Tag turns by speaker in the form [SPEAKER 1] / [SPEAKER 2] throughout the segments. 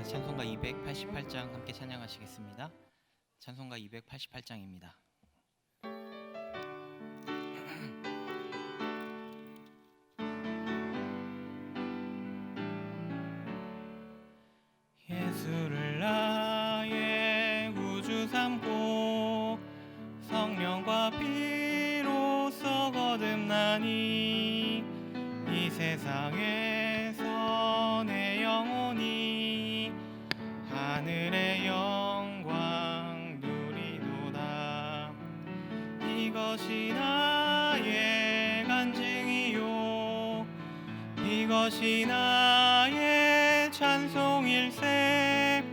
[SPEAKER 1] 찬송가 288장 함께 찬양하시겠습니다. 찬송가 288장입니다. 예수를 나의 구주 삼고 성령과 피로써 거듭나니 이 세상에서 내 영혼이 하늘의 영광 누리도다. 이것이 나의 간증이요 이것이 나의 찬송일세.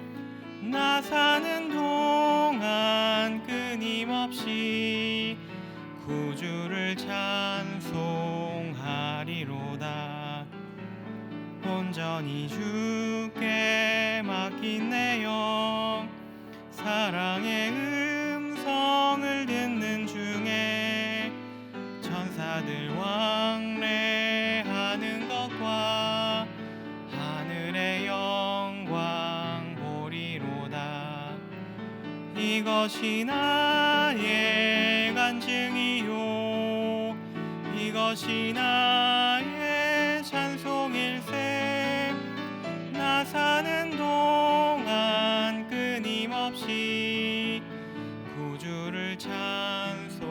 [SPEAKER 1] 나 사는 동안 끊임없이 구주를 찬송하리로다. 온전히 주께 맡긴 내 영 사랑의 음성을 듣는 중에 천사들 왕래하는 것과 하늘의 영광 보리로다. 이것이 나의 간증이요 이것이 나의 찬송일세. 나 사는 동안 끊임없이 구주를 찬송하리로다.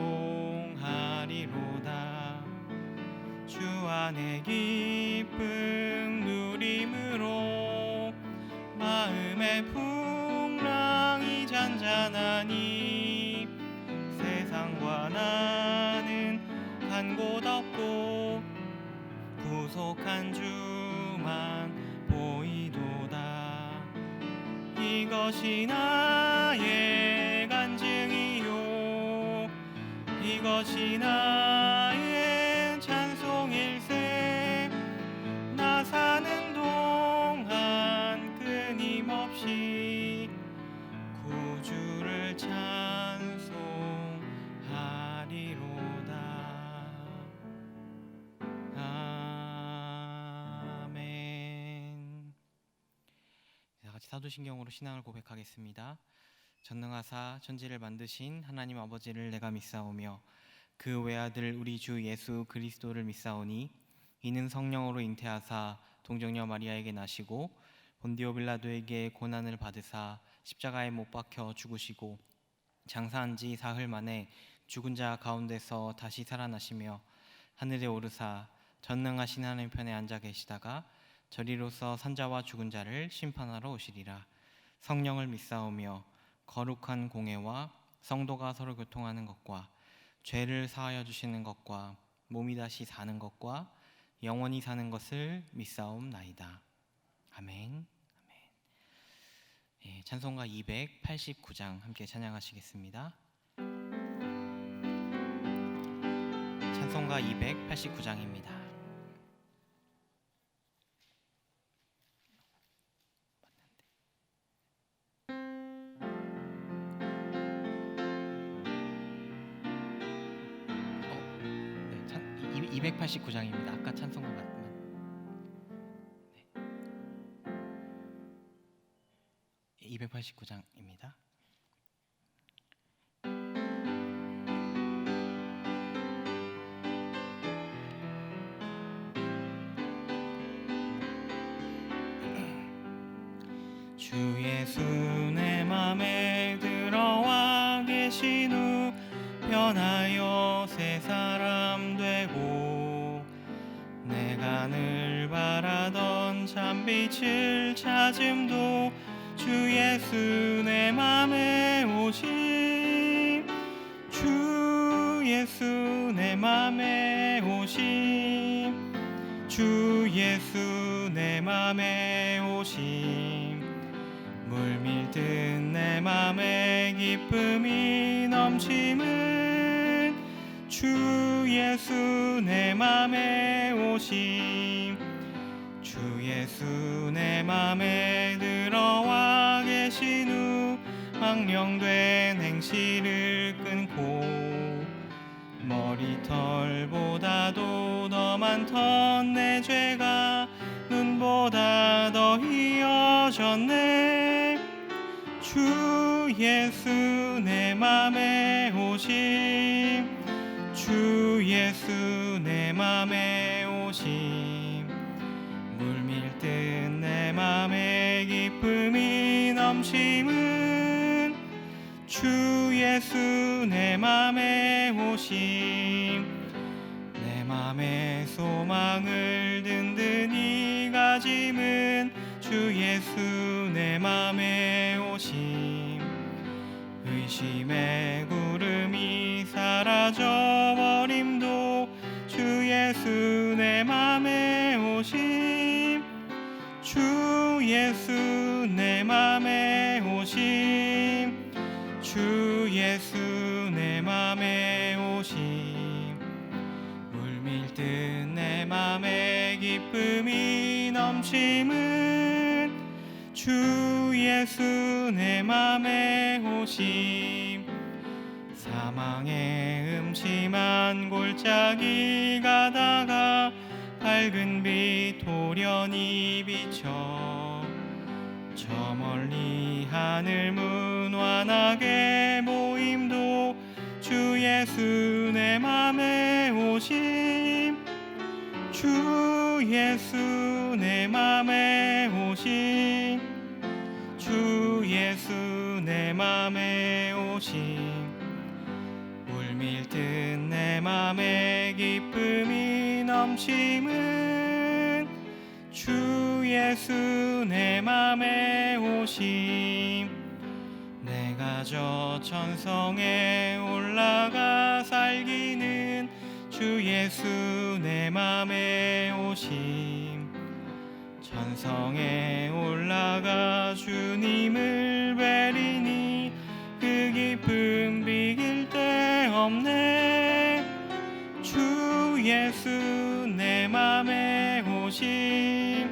[SPEAKER 1] 주 안에 기쁨 누림으로 마음의 풍랑이 잔잔하니 세상과 나는 간 곳 없고 구속한 주만 보이도다. 이것이 나의 간증이요 이것이 나의 찬송일세. 나 사는 동안 끊임없이 구주를 찬송하리로다. 아멘. 다 같이 사도신경으로 신앙을 고백하겠습니다. 전능하사 천지를 만드신 하나님 아버지를 내가 믿사오며 그 외아들 우리 주 예수 그리스도를 믿사오니 이는 성령으로 잉태하사 동정녀 마리아에게 나시고 본디오 빌라도에게 고난을 받으사 십자가에 못 박혀 죽으시고 장사한 지 사흘 만에 죽은 자 가운데서 다시 살아나시며 하늘에 오르사 전능하신 하나님 편에 앉아 계시다가 저리로서 산자와 죽은 자를 심판하러 오시리라. 성령을 믿사오며 거룩한 공회와 성도가 서로 교통하는 것과 죄를 사하여 주시는 것과 몸이 다시 사는 것과 영원히 사는 것을 믿사옵나이다. 아멘. 예, 찬송가 289장 함께 찬양하시겠습니다. 찬송가 289장입니다. 네, 289장입니다. 아까 찬송가 맞만. 네. 289장입니다. 주 예수 내 맘에 들어와 계신 후 변하여 새 사람 되고 내가 늘 바라던 참빛을 찾음도 주 예수 내 맘에 오심. 주 예수 내 맘에 오심. 주 예수 내 맘에 오심. 물밀듯 내 맘에 기쁨이 넘침은 주 예수 내 맘에 오심. 주 예수 내 맘에 들어와 계신 후 망령된 행실을 끊고 머리털보다도 더 많던 내 죄가 눈보다 더 희어 이루어졌네. 주 예수 내 맘에 오심, 주 예수 내 맘에 오심. 물밀듯 내 맘에 기쁨이 넘침은 주 예수 내 맘에 오심. 내 맘에 소망을 든든히 가짐은 주 예수 내 맘에 오심. 의심의 구름이 사라져버림도 주 예수 내 맘에 오심. 주 예수 내 맘에 오심. 주 예수 내 맘에 오심. 물밀듯 내 맘에 기쁨이 넘침은 주 예수 내 맘에 오심. 사망의 음침한 골짜기 가다가 밝은 빛 돌연히 비쳐 저 멀리 하늘 문완하게 보임도 주 예수 내 맘에 오심. 주 예수 내 맘에 오심. 주 예수 내 맘에 오심. 물밀듯 내 맘에 기쁨이 넘침은 주 예수 내 맘에 오심. 내가 저 천성에 올라가 살기는 주 예수 내 맘에 오심. 천성에 올라가 주님을 뵈리니 그 기쁨 비길 데 없네. 주 예수 내 맘에 오심.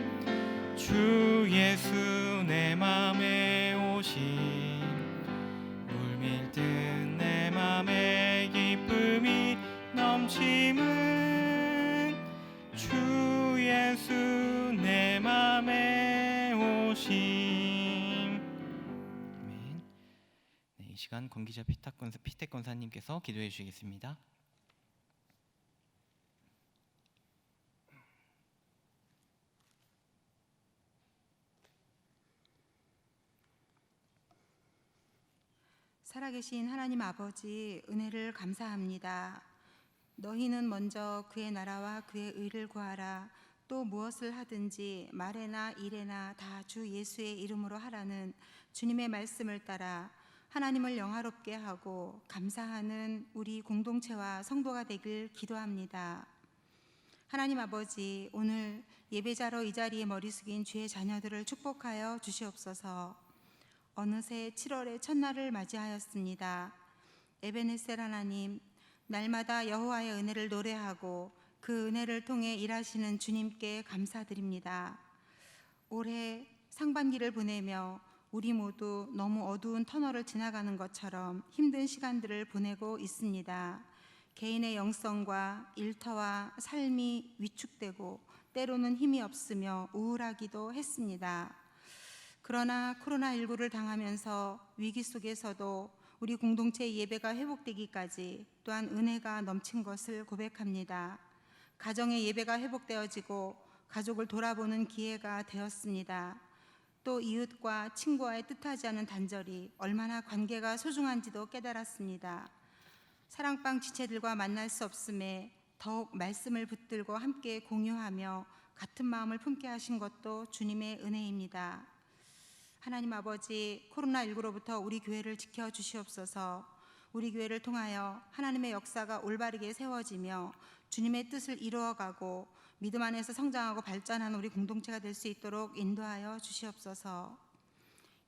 [SPEAKER 1] 주 예수 내 맘에 오심. 물밀듯 내 맘에 기쁨이 넘침은 주 예수 내 맘에 오심. 아멘. 네, 이 시간 권기자 피택 권사님께서 기도해 주시겠습니다.
[SPEAKER 2] 살아계신 하나님 아버지, 은혜를 감사합니다. 너희는 먼저 그의 나라와 그의 의를 구하라. 또 무엇을 하든지 말에나 일에나 다 주 예수의 이름으로 하라는 주님의 말씀을 따라 하나님을 영화롭게 하고 감사하는 우리 공동체와 성도가 되길 기도합니다. 하나님 아버지, 오늘 예배자로 이 자리에 머리 숙인 주의 자녀들을 축복하여 주시옵소서. 어느새 7월의 첫날을 맞이하였습니다. 에베네셀 하나님, 날마다 여호와의 은혜를 노래하고 그 은혜를 통해 일하시는 주님께 감사드립니다. 올해 상반기를 보내며 우리 모두 너무 어두운 터널을 지나가는 것처럼 힘든 시간들을 보내고 있습니다. 개인의 영성과 일터와 삶이 위축되고 때로는 힘이 없으며 우울하기도 했습니다. 그러나 코로나19를 당하면서 위기 속에서도 우리 공동체의 예배가 회복되기까지 또한 은혜가 넘친 것을 고백합니다. 가정의 예배가 회복되어지고 가족을 돌아보는 기회가 되었습니다. 또 이웃과 친구와의 뜻하지 않은 단절이 얼마나 관계가 소중한지도 깨달았습니다. 사랑방 지체들과 만날 수 없음에 더욱 말씀을 붙들고 함께 공유하며 같은 마음을 품게 하신 것도 주님의 은혜입니다. 하나님 아버지, 코로나19로부터 우리 교회를 지켜주시옵소서. 우리 교회를 통하여 하나님의 역사가 올바르게 세워지며 주님의 뜻을 이루어가고 믿음 안에서 성장하고 발전하는 우리 공동체가 될 수 있도록 인도하여 주시옵소서.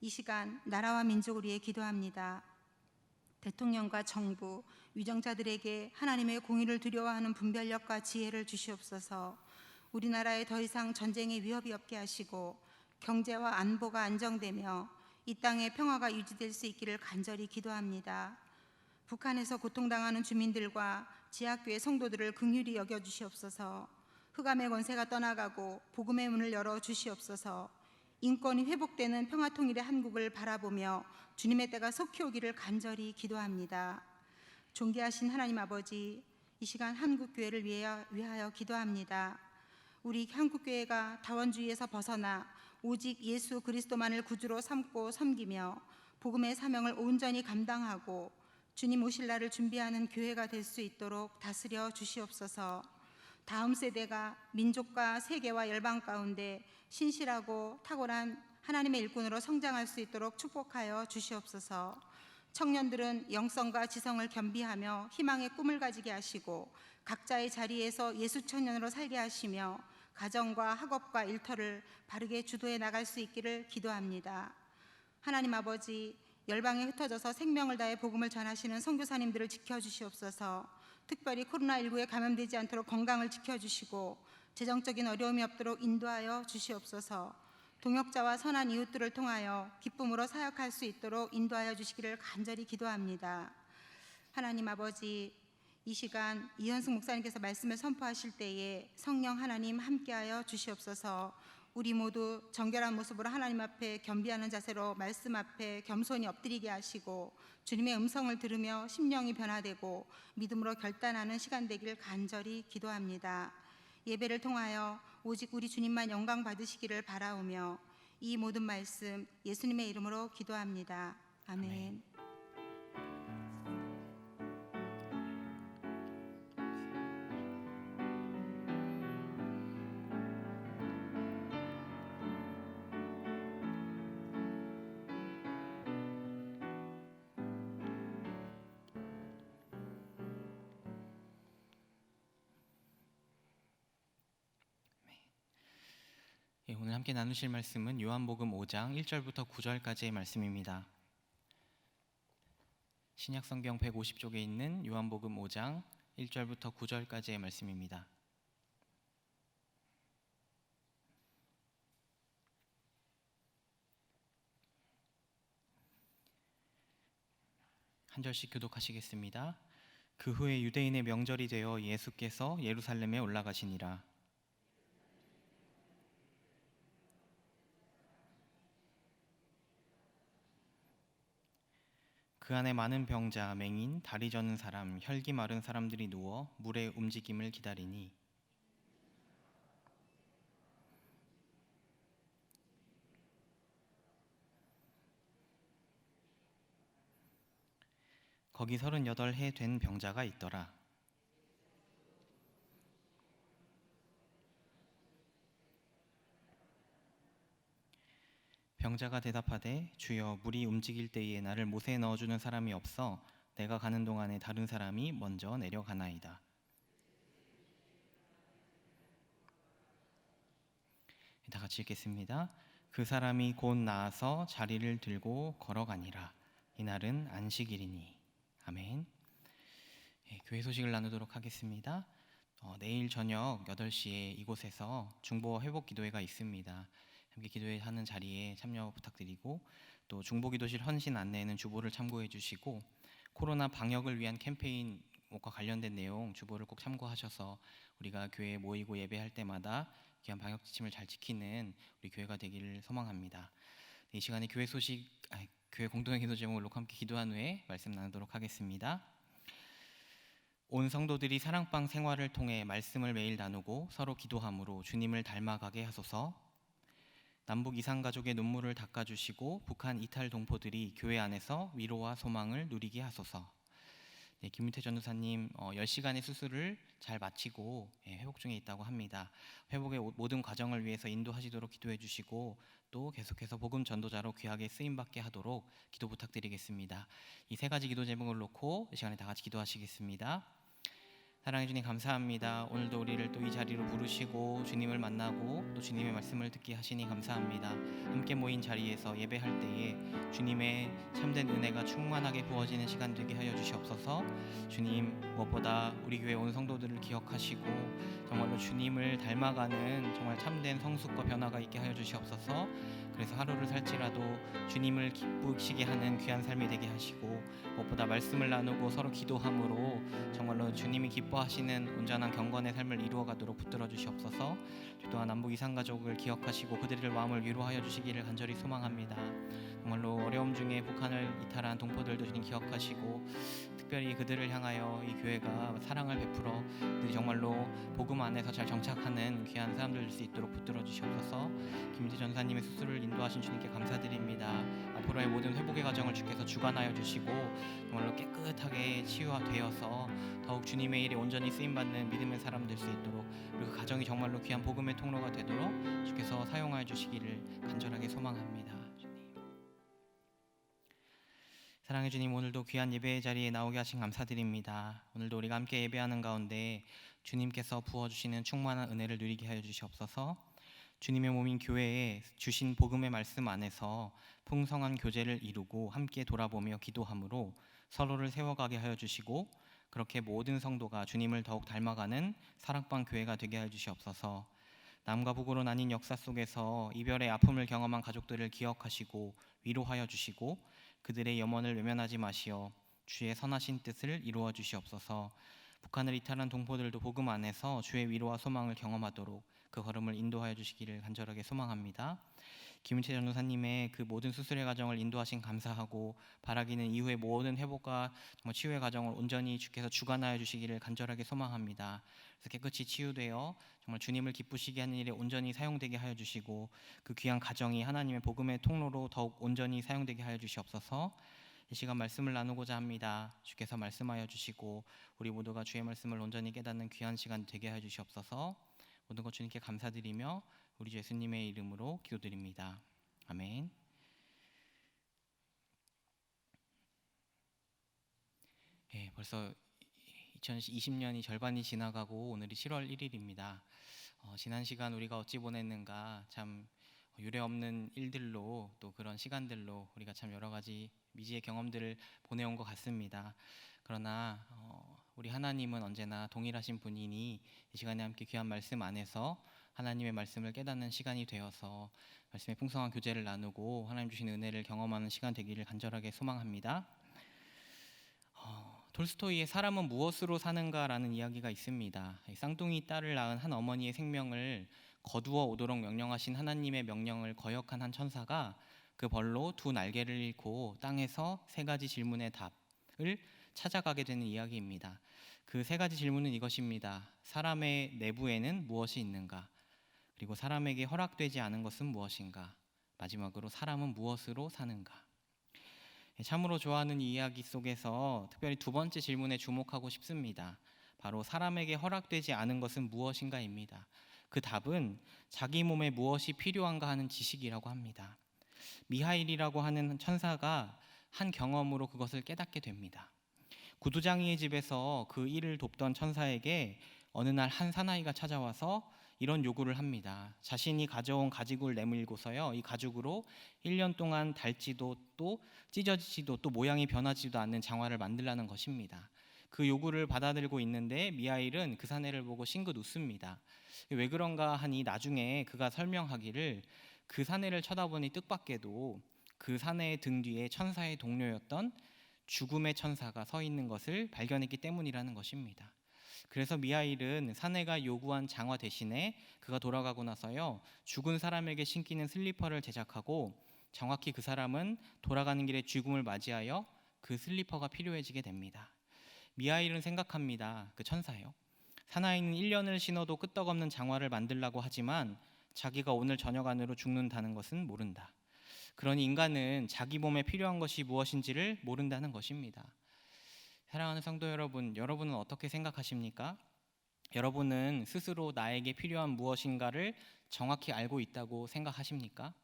[SPEAKER 2] 이 시간 나라와 민족을 위해 기도합니다. 대통령과 정부, 위정자들에게 하나님의 공의를 두려워하는 분별력과 지혜를 주시옵소서. 우리나라에 더 이상 전쟁의 위협이 없게 하시고 경제와 안보가 안정되며 이 땅의 평화가 유지될 수 있기를 간절히 기도합니다. 북한에서 고통당하는 주민들과 지하교회 성도들을 긍휼히 여겨주시옵소서. 흑암의 권세가 떠나가고 복음의 문을 열어주시옵소서. 인권이 회복되는 평화통일의 한국을 바라보며 주님의 때가 속히 오기를 간절히 기도합니다. 존귀하신 하나님 아버지, 이 시간 한국교회를 위하여 기도합니다. 우리 한국교회가 다원주의에서 벗어나 오직 예수 그리스도만을 구주로 삼고 섬기며 복음의 사명을 온전히 감당하고 주님 오실 날을 준비하는 교회가 될 수 있도록 다스려 주시옵소서. 다음 세대가 민족과 세계와 열방 가운데 신실하고 탁월한 하나님의 일꾼으로 성장할 수 있도록 축복하여 주시옵소서. 청년들은 영성과 지성을 겸비하며 희망의 꿈을 가지게 하시고 각자의 자리에서 예수 청년으로 살게 하시며 가정과 학업과 일터를 바르게 주도해 나갈 수 있기를 기도합니다. 하나님 아버지, 열방에 흩어져서 생명을 다해 복음을 전하시는 선교사님들을 지켜주시옵소서. 특별히 코로나19에 감염되지 않도록 건강을 지켜주시고 재정적인 어려움이 없도록 인도하여 주시옵소서. 동역자와 선한 이웃들을 통하여 기쁨으로 사역할 수 있도록 인도하여 주시기를 간절히 기도합니다. 하나님 아버지, 이 시간 이현숙 목사님께서 말씀을 선포하실 때에 성령 하나님 함께하여 주시옵소서. 우리 모두 정결한 모습으로 하나님 앞에 겸비하는 자세로 말씀 앞에 겸손히 엎드리게 하시고 주님의 음성을 들으며 심령이 변화되고 믿음으로 결단하는 시간 되기를 간절히 기도합니다. 예배를 통하여 오직 우리 주님만 영광 받으시기를 바라오며 이 모든 말씀 예수님의 이름으로 기도합니다. 아멘.
[SPEAKER 1] 오늘 함께 나누실 말씀은 요한복음 5장 1절부터 9절까지의 말씀입니다. 신약성경 150쪽에 있는 요한복음 5장 1절부터 9절까지의 말씀입니다. 한 절씩 교독하시겠습니다. 그 후에 유대인의 명절이 되어 예수께서 예루살렘에 올라가시니라. 그 안에 많은 병자, 맹인, 다리 저는 사람, 혈기 마른 사람들이 누워 물의 움직임을 기다리니 거기 38해 된 병자가 있더라. 병자가 대답하되 주여 물이 움직일 때에 나를 못에 넣어주는 사람이 없어 내가 가는 동안에 다른 사람이 먼저 내려가나이다. 다 같이 읽겠습니다. 그 사람이 곧 나아서 자리를 들고 걸어가니라. 이날은 안식일이니. 아멘. 교회 소식을 나누도록 하겠습니다. 내일 저녁 8시에 이곳에서 중보 회복 기도회가 있습니다. 함께 기도하는 자리에 참여 부탁드리고 또 중보기도실 헌신 안내에는 주보를 참고해 주시고 코로나 방역을 위한 캠페인과 관련된 내용 주보를 꼭 참고하셔서 우리가 교회에 모이고 예배할 때마다 귀한 방역 지침을 잘 지키는 우리 교회가 되기를 소망합니다. 이 시간에 교회 공동의 기도 제목을 놓고 함께 기도한 후에 말씀 나누도록 하겠습니다. 온 성도들이 사랑방 생활을 통해 말씀을 매일 나누고 서로 기도함으로 주님을 닮아가게 하소서. 남북 이산가족의 눈물을 닦아주시고 북한 이탈 동포들이 교회 안에서 위로와 소망을 누리게 하소서. 김윤태 전도사님 10시간의 수술을 잘 마치고 회복 중에 있다고 합니다. 회복의 모든 과정을 위해서 인도하시도록 기도해 주시고 또 계속해서 복음 전도자로 귀하게 쓰임받게 하도록 기도 부탁드리겠습니다. 이 세 가지 기도 제목을 놓고 이 시간에 다 같이 기도하시겠습니다. 사랑해 주님 감사합니다. 오늘도 우리를 또 이 자리로 부르시고 주님을 만나고 또 주님의 말씀을 듣게 하시니 감사합니다. 함께 모인 자리에서 예배할 때에 주님의 참된 은혜가 충만하게 부어지는 시간 되게 하여 주시옵소서. 주님, 무엇보다 우리 교회 온 성도들을 기억하시고 정말로 주님을 닮아가는 정말 참된 성숙과 변화가 있게 하여 주시옵소서. 그래서 하루를 살지라도 주님을 기쁘시게 하는 귀한 삶이 되게 하시고 무엇보다 말씀을 나누고 서로 기도함으로 정말로 주님이 기쁘시고 기뻐하시는 온전한 경건의 삶을 이루어가도록 붙들어 주시옵소서. 또한 남북 이산 가족을 기억하시고 그들의 마음을 위로하여 주시기를 간절히 소망합니다. 정말로 어려움 중에 북한을 이탈한 동포들도 주님 기억하시고 특별히 그들을 향하여 이 교회가 사랑을 베풀어 그들이 정말로 복음 안에서 잘 정착하는 귀한 사람들 될 수 있도록 붙들어 주시옵소서. 김재 전사님의 수술을 인도하신 주님께 감사드립니다. 앞으로의 모든 회복의 과정을 주께서 주관하여 주시고 정말로 깨끗하게 치유되어서 더욱 주님의 일에 온전히 쓰임받는 믿음의 사람 될 수 있도록, 그리고 그 가정이 정말로 귀한 복음의 통로가 되도록 주께서 사용하여 주시기를 간절하게 소망합니다. 사랑해 주님, 오늘도 귀한 예배의 자리에 나오게 하신 감사드립니다. 오늘도 우리가 함께 예배하는 가운데 주님께서 부어주시는 충만한 은혜를 누리게 하여 주시옵소서. 주님의 몸인 교회에 주신 복음의 말씀 안에서 풍성한 교제를 이루고 함께 돌아보며 기도함으로 서로를 세워가게 하여 주시고, 그렇게 모든 성도가 주님을 더욱 닮아가는 사랑방 교회가 되게 하여 주시옵소서. 남과 북으로 나뉜 역사 속에서 이별의 아픔을 경험한 가족들을 기억하시고 위로하여 주시고, 그들의 염원을 외면하지 마시어 주의 선하신 뜻을 이루어 주시옵소서. 북한을 이탈한 동포들도 복음 안에서 주의 위로와 소망을 경험하도록 그 걸음을 인도하여 주시기를 간절하게 소망합니다. 김은채 전도사님의 그 모든 수술의 과정을 인도하신 감사하고, 바라기는 이후의 모든 회복과 정말 치유의 과정을 온전히 주께서 주관하여 주시기를 간절하게 소망합니다. 그래서 깨끗이 치유되어 정말 주님을 기쁘시게 하는 일에 온전히 사용되게 하여 주시고, 그 귀한 가정이 하나님의 복음의 통로로 더욱 온전히 사용되게 하여 주시옵소서. 이 시간 말씀을 나누고자 합니다. 주께서 말씀하여 주시고 우리 모두가 주의 말씀을 온전히 깨닫는 귀한 시간 되게 하여 주시옵소서. 모든 것 주님께 감사드리며 우리 주 예수님의 이름으로 기도드립니다. 아멘. 벌써 2020년이 절반이 지나가고 오늘이 7월 1일입니다. 지난 시간 우리가 어찌 보냈는가, 참 유례없는 일들로 또 그런 시간들로 우리가 참 여러 가지 미지의 경험들을 보내온 것 같습니다. 그러나 우리 하나님은 언제나 동일하신 분이니 이 시간에 함께 귀한 말씀 안에서 하나님의 말씀을 깨닫는 시간이 되어서 말씀의 풍성한 교제를 나누고 하나님 주신 은혜를 경험하는 시간 되기를 간절하게 소망합니다. 톨스토이의 사람은 무엇으로 사는가라는 이야기가 있습니다. 쌍둥이 딸을 낳은 한 어머니의 생명을 거두어 오도록 명령하신 하나님의 명령을 거역한 한 천사가 그 벌로 두 날개를 잃고 땅에서 세 가지 질문의 답을 찾아가게 되는 이야기입니다. 그 세 가지 질문은 이것입니다. 사람의 내부에는 무엇이 있는가? 그리고 사람에게 허락되지 않은 것은 무엇인가? 마지막으로 사람은 무엇으로 사는가? 참으로 좋아하는 이 이야기 속에서 특별히 두 번째 질문에 주목하고 싶습니다. 바로 사람에게 허락되지 않은 것은 무엇인가입니다. 그 답은 자기 몸에 무엇이 필요한가 하는 지식이라고 합니다. 미하일이라고 하는 천사가 한 경험으로 그것을 깨닫게 됩니다. 구두장이의 집에서 그 일을 돕던 천사에게 어느 날 한 사나이가 찾아와서 이런 요구를 합니다. 자신이 가져온 가죽을 내밀고서요, 이 가죽으로 1년 동안 닳지도 또 찢어지지도 또 모양이 변하지도 않는 장화를 만들라는 것입니다. 그 요구를 받아들고 있는데 미하일은 그 사내를 보고 싱긋 웃습니다. 왜 그런가 하니 나중에 그가 설명하기를 그 사내를 쳐다보니 뜻밖에도 그 사내의 등 뒤에 천사의 동료였던 죽음의 천사가 서 있는 것을 발견했기 때문이라는 것입니다. 그래서 미하일은 사내가 요구한 장화 대신에 그가 돌아가고 나서요, 죽은 사람에게 신기는 슬리퍼를 제작하고 정확히 그 사람은 돌아가는 길에 죽음을 맞이하여 그 슬리퍼가 필요해지게 됩니다. 미하일은 생각합니다. 그 천사요, 사나이는 1년을 신어도 끄떡없는 장화를 만들라고 하지만 자기가 오늘 저녁 안으로 죽는다는 것은 모른다. 그러니 인간은 자기 몸에 필요한 것이 무엇인지를 모른다는 것입니다. 사랑하는 성도 여러분, 여러분은 어떻게 생각하십니까? 여러분은 스스로 나에게 필요한 무엇인가를 정확히 알고 있다고 생각하십니까?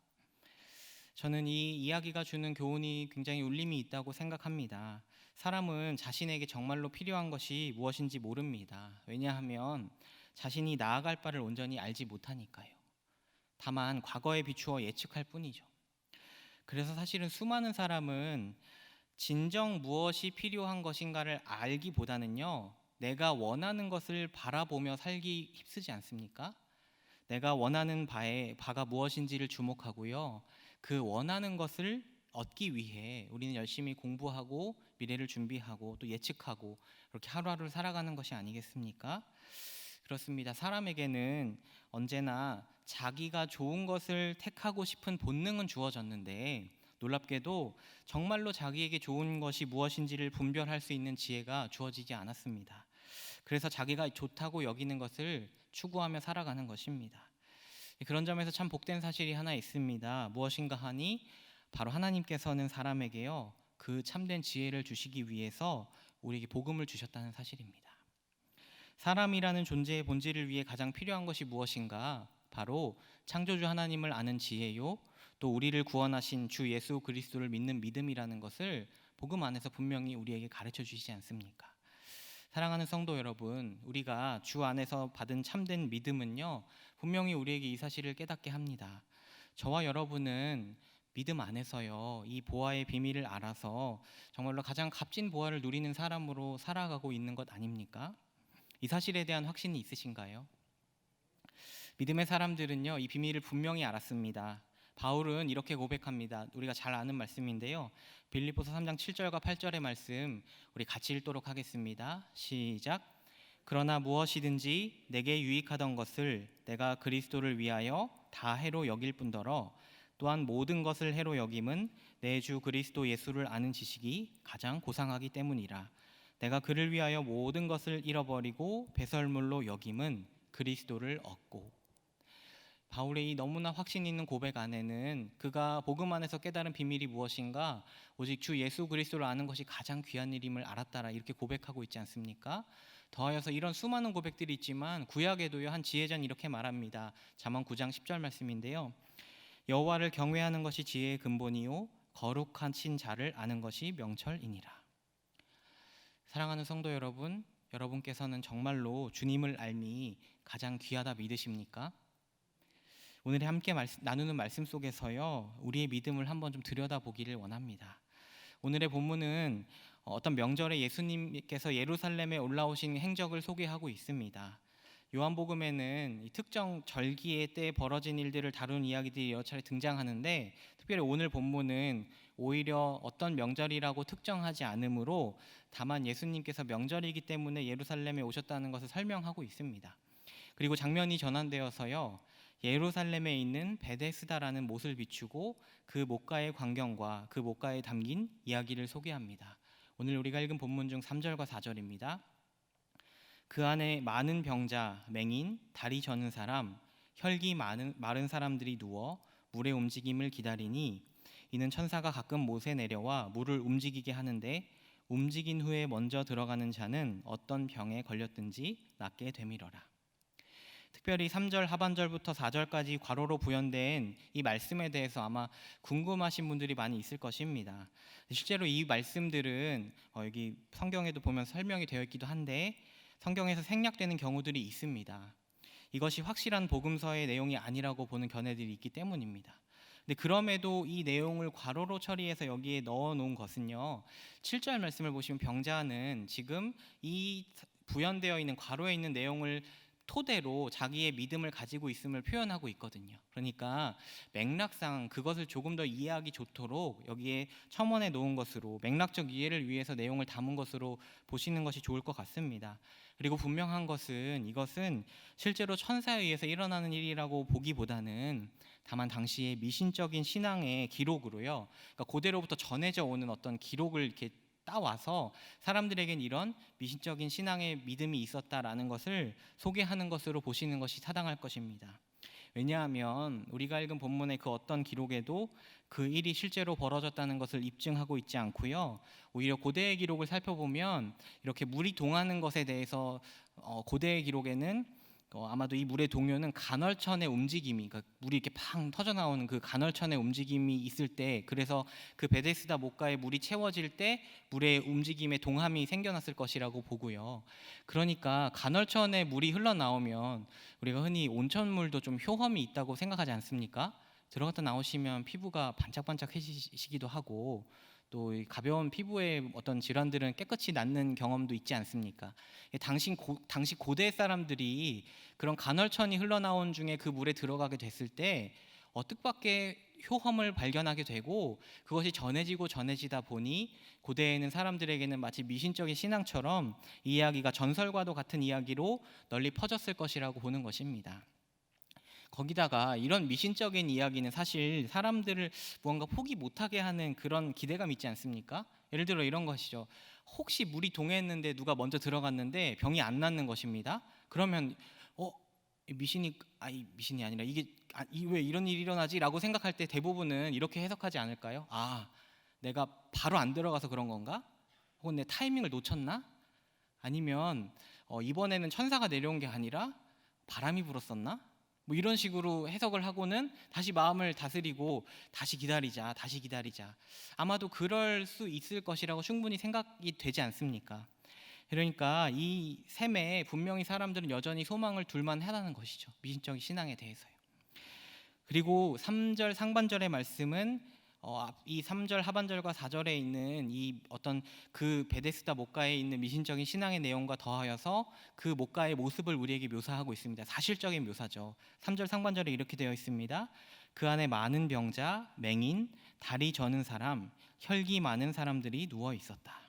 [SPEAKER 1] 저는 이 이야기가 주는 교훈이 굉장히 울림이 있다고 생각합니다. 사람은 자신에게 정말로 필요한 것이 무엇인지 모릅니다. 왜냐하면 자신이 나아갈 바를 온전히 알지 못하니까요. 다만 과거에 비추어 예측할 뿐이죠. 그래서 사실은 수많은 사람은 진정 무엇이 필요한 것인가를 알기보다는요, 내가 원하는 것을 바라보며 살기 힘쓰지 않습니까? 내가 원하는 바가 무엇인지를 주목하고요, 그 원하는 것을 얻기 위해 우리는 열심히 공부하고 미래를 준비하고 또 예측하고 그렇게 하루하루를 살아가는 것이 아니겠습니까? 그렇습니다. 사람에게는 언제나 자기가 좋은 것을 택하고 싶은 본능은 주어졌는데 놀랍게도 정말로 자기에게 좋은 것이 무엇인지를 분별할 수 있는 지혜가 주어지지 않았습니다. 그래서 자기가 좋다고 여기는 것을 추구하며 살아가는 것입니다. 그런 점에서 참 복된 사실이 하나 있습니다. 무엇인가 하니 바로 하나님께서는 사람에게요 그 참된 지혜를 주시기 위해서 우리에게 복음을 주셨다는 사실입니다. 사람이라는 존재의 본질을 위해 가장 필요한 것이 무엇인가? 바로 창조주 하나님을 아는 지혜요, 또 우리를 구원하신 주 예수 그리스도를 믿는 믿음이라는 것을 복음 안에서 분명히 우리에게 가르쳐 주시지 않습니까? 사랑하는 성도 여러분, 우리가 주 안에서 받은 참된 믿음은요 분명히 우리에게 이 사실을 깨닫게 합니다. 저와 여러분은 믿음 안에서요 이 보화의 비밀을 알아서 정말로 가장 값진 보화를 누리는 사람으로 살아가고 있는 것 아닙니까? 이 사실에 대한 확신이 있으신가요? 믿음의 사람들은요 이 비밀을 분명히 알았습니다. 바울은 이렇게 고백합니다. 우리가 잘 아는 말씀인데요, 빌립보서 3장 7절과 8절의 말씀 우리 같이 읽도록 하겠습니다. 시작. 그러나 무엇이든지 내게 유익하던 것을 내가 그리스도를 위하여 다 해로 여길 뿐더러 또한 모든 것을 해로 여김은 내 주 그리스도 예수를 아는 지식이 가장 고상하기 때문이라. 내가 그를 위하여 모든 것을 잃어버리고 배설물로 여김은 그리스도를 얻고. 바울의 이 너무나 확신 있는 고백 안에는 그가 복음 안에서 깨달은 비밀이 무엇인가? 오직 주 예수 그리스도를 아는 것이 가장 귀한 일임을 알았다라 이렇게 고백하고 있지 않습니까? 더하여서 이런 수많은 고백들이 있지만 구약에도요 한 지혜자는 이렇게 말합니다. 잠언 9장 10절 말씀인데요, 여호와를 경외하는 것이 지혜의 근본이요 거룩하신 자를 아는 것이 명철이니라. 사랑하는 성도 여러분, 여러분께서는 정말로 주님을 알미 가장 귀하다 믿으십니까? 오늘 함께 나누는 말씀 속에서요 우리의 믿음을 한번 좀 들여다보기를 원합니다. 오늘의 본문은 어떤 명절에 예수님께서 예루살렘에 올라오신 행적을 소개하고 있습니다. 요한복음에는 이 특정 절기의 때에 벌어진 일들을 다룬 이야기들이 여러 차례 등장하는데, 특별히 오늘 본문은 오히려 어떤 명절이라고 특정하지 않으므로 다만 예수님께서 명절이기 때문에 예루살렘에 오셨다는 것을 설명하고 있습니다. 그리고 장면이 전환되어서요 예루살렘에 있는 베데스다라는 못을 비추고 그 못가의 광경과 그 못가에 담긴 이야기를 소개합니다. 오늘 우리가 읽은 본문 중 3절과 4절입니다. 그 안에 많은 병자, 맹인, 다리 저는 사람, 혈기 마른 사람들이 누워 물의 움직임을 기다리니 이는 천사가 가끔 못에 내려와 물을 움직이게 하는데 움직인 후에 먼저 들어가는 자는 어떤 병에 걸렸든지 낫게 되밀어라. 특별히 3절 하반절부터 4절까지 괄호로 부연된 이 말씀에 대해서 아마 궁금하신 분들이 많이 있을 것입니다. 실제로 이 말씀들은 여기 성경에도 보면 설명이 되어 있기도 한데 성경에서 생략되는 경우들이 있습니다. 이것이 확실한 복음서의 내용이 아니라고 보는 견해들이 있기 때문입니다. 근데 그럼에도 이 내용을 괄호로 처리해서 여기에 넣어 놓은 것은요 7절 말씀을 보시면 병자는 지금 이 부연되어 있는 괄호에 있는 내용을 토대로 자기의 믿음을 가지고 있음을 표현하고 있거든요. 그러니까 맥락상 그것을 조금 더 이해하기 좋도록 여기에 첨언해 놓은 것으로 맥락적 이해를 위해서 내용을 담은 것으로 보시는 것이 좋을 것 같습니다. 그리고 분명한 것은 이것은 실제로 천사에 의해서 일어나는 일이라고 보기보다는 다만 당시의 미신적인 신앙의 기록으로요, 그러니까 고대로부터 전해져 오는 어떤 기록을 이렇게 따와서 사람들에겐 이런 미신적인 신앙의 믿음이 있었다라는 것을 소개하는 것으로 보시는 것이 타당할 것입니다. 왜냐하면 우리가 읽은 본문의 그 어떤 기록에도 그 일이 실제로 벌어졌다는 것을 입증하고 있지 않고요, 오히려 고대의 기록을 살펴보면 이렇게 물이 동하는 것에 대해서 고대의 기록에는 아마도 이 물의 동요는 간헐천의 움직임이, 그러니까 물이 이렇게 팡 터져 나오는 그 간헐천의 움직임이 있을 때, 그래서 그 베데스다 못가에 물이 채워질 때 물의 움직임에 동함이 생겨났을 것이라고 보고요. 그러니까 간헐천에 물이 흘러나오면 우리가 흔히 온천물도 좀 효험이 있다고 생각하지 않습니까? 들어갔다 나오시면 피부가 반짝반짝해지시기도 하고 또 가벼운 피부의 어떤 질환들은 깨끗이 낫는 경험도 있지 않습니까? 당시 고대 사람들이 그런 간헐천이 흘러나온 중에 그 물에 들어가게 됐을 때 뜻밖의 효험을 발견하게 되고 그것이 전해지다 보니 고대에는 사람들에게는 마치 미신적인 신앙처럼 이 이야기가 전설과도 같은 이야기로 널리 퍼졌을 것이라고 보는 것입니다. 거기다가 이런 미신적인 이야기는 사실 사람들을 무언가 포기 못하게 하는 그런 기대감 있지 않습니까? 예를 들어 이런 것이죠. 혹시 물이 동해했는데 누가 먼저 들어갔는데 병이 안 낫는 것입니다. 그러면 미신이 아니라 왜 이런 일이 일어나지라고 생각할 때 대부분은 이렇게 해석하지 않을까요? 내가 바로 안 들어가서 그런 건가? 혹은 내 타이밍을 놓쳤나? 아니면 이번에는 천사가 내려온 게 아니라 바람이 불었었나? 뭐 이런 식으로 해석을 하고는 다시 마음을 다스리고 다시 기다리자. 아마도 그럴 수 있을 것이라고 충분히 생각이 되지 않습니까? 그러니까 이 셈에 분명히 사람들은 여전히 소망을 둘만 하다는 것이죠. 미신적인 신앙에 대해서요. 그리고 3절 상반절의 말씀은 이 3절 하반절과 4절에 있는 이 어떤 그 베데스다 목가에 있는 미신적인 신앙의 내용과 더하여서 그 목가의 모습을 우리에게 묘사하고 있습니다. 사실적인 묘사죠. 3절 상반절에 이렇게 되어 있습니다. 그 안에 많은 병자, 맹인, 다리 저는 사람, 혈기 많은 사람들이 누워 있었다.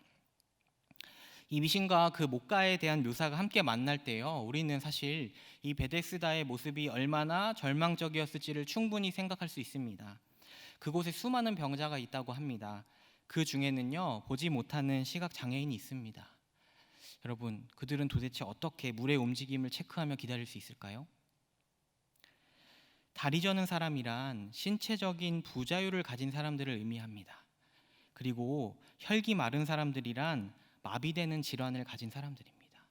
[SPEAKER 1] 이 미신과 그 목가에 대한 묘사가 함께 만날 때요, 우리는 사실 이 베데스다의 모습이 얼마나 절망적이었을지를 충분히 생각할 수 있습니다. 그곳에 수많은 병자가 있다고 합니다. 그 중에는요, 보지 못하는 시각 장애인이 있습니다. 여러분, 그들은 도대체 어떻게 물의 움직임을 체크하며 기다릴 수 있을까요? 다리 저는 사람이란 신체적인 부자유를 가진 사람들을 의미합니다. 그리고 혈기 마른 사람들이란 마비되는 질환을 가진 사람들입니다.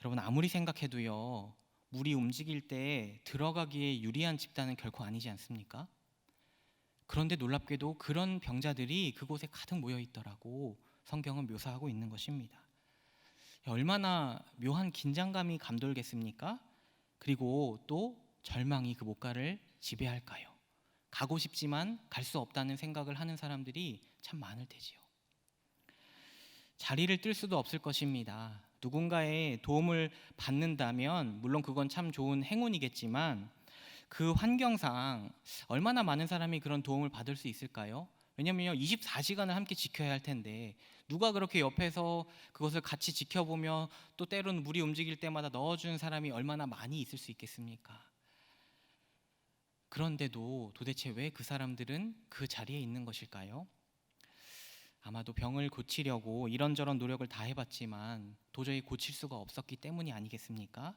[SPEAKER 1] 여러분, 아무리 생각해도요, 물이 움직일 때 들어가기에 유리한 집단은 결코 아니지 않습니까? 그런데 놀랍게도 그런 병자들이 그곳에 가득 모여 있더라고 성경은 묘사하고 있는 것입니다. 얼마나 묘한 긴장감이 감돌겠습니까? 그리고 또 절망이 그 목가를 지배할까요? 가고 싶지만 갈 수 없다는 생각을 하는 사람들이 참 많을 테지요. 자리를 뜰 수도 없을 것입니다. 누군가의 도움을 받는다면 물론 그건 참 좋은 행운이겠지만 그 환경상 얼마나 많은 사람이 그런 도움을 받을 수 있을까요? 왜냐하면 24시간을 함께 지켜야 할 텐데 누가 그렇게 옆에서 그것을 같이 지켜보며 또 때로는 물이 움직일 때마다 넣어주는 사람이 얼마나 많이 있을 수 있겠습니까? 그런데도 도대체 왜 그 사람들은 그 자리에 있는 것일까요? 아마도 병을 고치려고 이런저런 노력을 다 해봤지만 도저히 고칠 수가 없었기 때문이 아니겠습니까?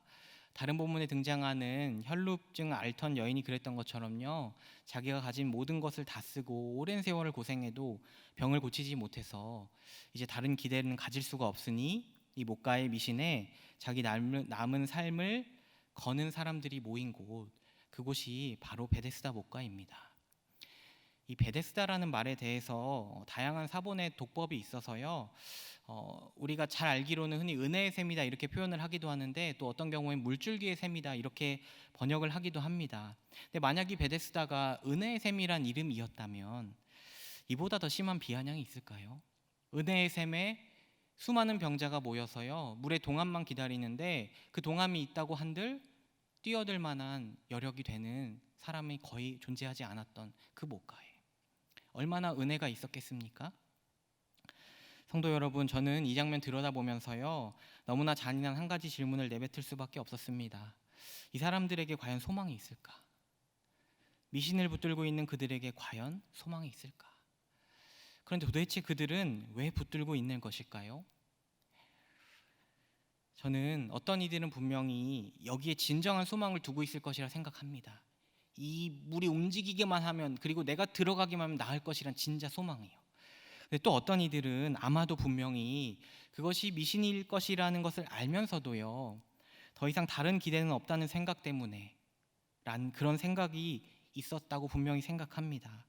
[SPEAKER 1] 다른 본문에 등장하는 혈루증 앓던 여인이 그랬던 것처럼요, 자기가 가진 모든 것을 다 쓰고 오랜 세월을 고생해도 병을 고치지 못해서 이제 다른 기대는 가질 수가 없으니 이 목가의 미신에 자기 남은 삶을 거는 사람들이 모인 곳, 그곳이 바로 베데스다 목가입니다. 이 베데스다라는 말에 대해서 다양한 사본의 독법이 있어서요, 우리가 잘 알기로는 흔히 은혜의 샘이다 이렇게 표현을 하기도 하는데 또 어떤 경우엔 물줄기의 샘이다 이렇게 번역을 하기도 합니다. 근데 만약 이 베데스다가 은혜의 샘이란 이름이었다면 이보다 더 심한 비아냥이 있을까요? 은혜의 샘에 수많은 병자가 모여서요, 물의 동함만 기다리는데 그 동함이 있다고 한들 뛰어들 만한 여력이 되는 사람이 거의 존재하지 않았던 그 목가에 얼마나 은혜가 있었겠습니까? 성도 여러분, 저는 이 장면 들여다보면서요, 너무나 잔인한 한 가지 질문을 내뱉을 수밖에 없었습니다. 이 사람들에게 과연 소망이 있을까? 미신을 붙들고 있는 그들에게 과연 소망이 있을까? 그런데 도대체 그들은 왜 붙들고 있는 것일까요? 저는 어떤 이들은 분명히 여기에 진정한 소망을 두고 있을 것이라 생각합니다. 이 물이 움직이기만 하면, 그리고 내가 들어가기만 하면 나을 것이란 진짜 소망이요. 근데 또 어떤 이들은 아마도 분명히 그것이 미신일 것이라는 것을 알면서도요, 더 이상 다른 기대는 없다는 생각 때문에 그런 생각이 있었다고 분명히 생각합니다.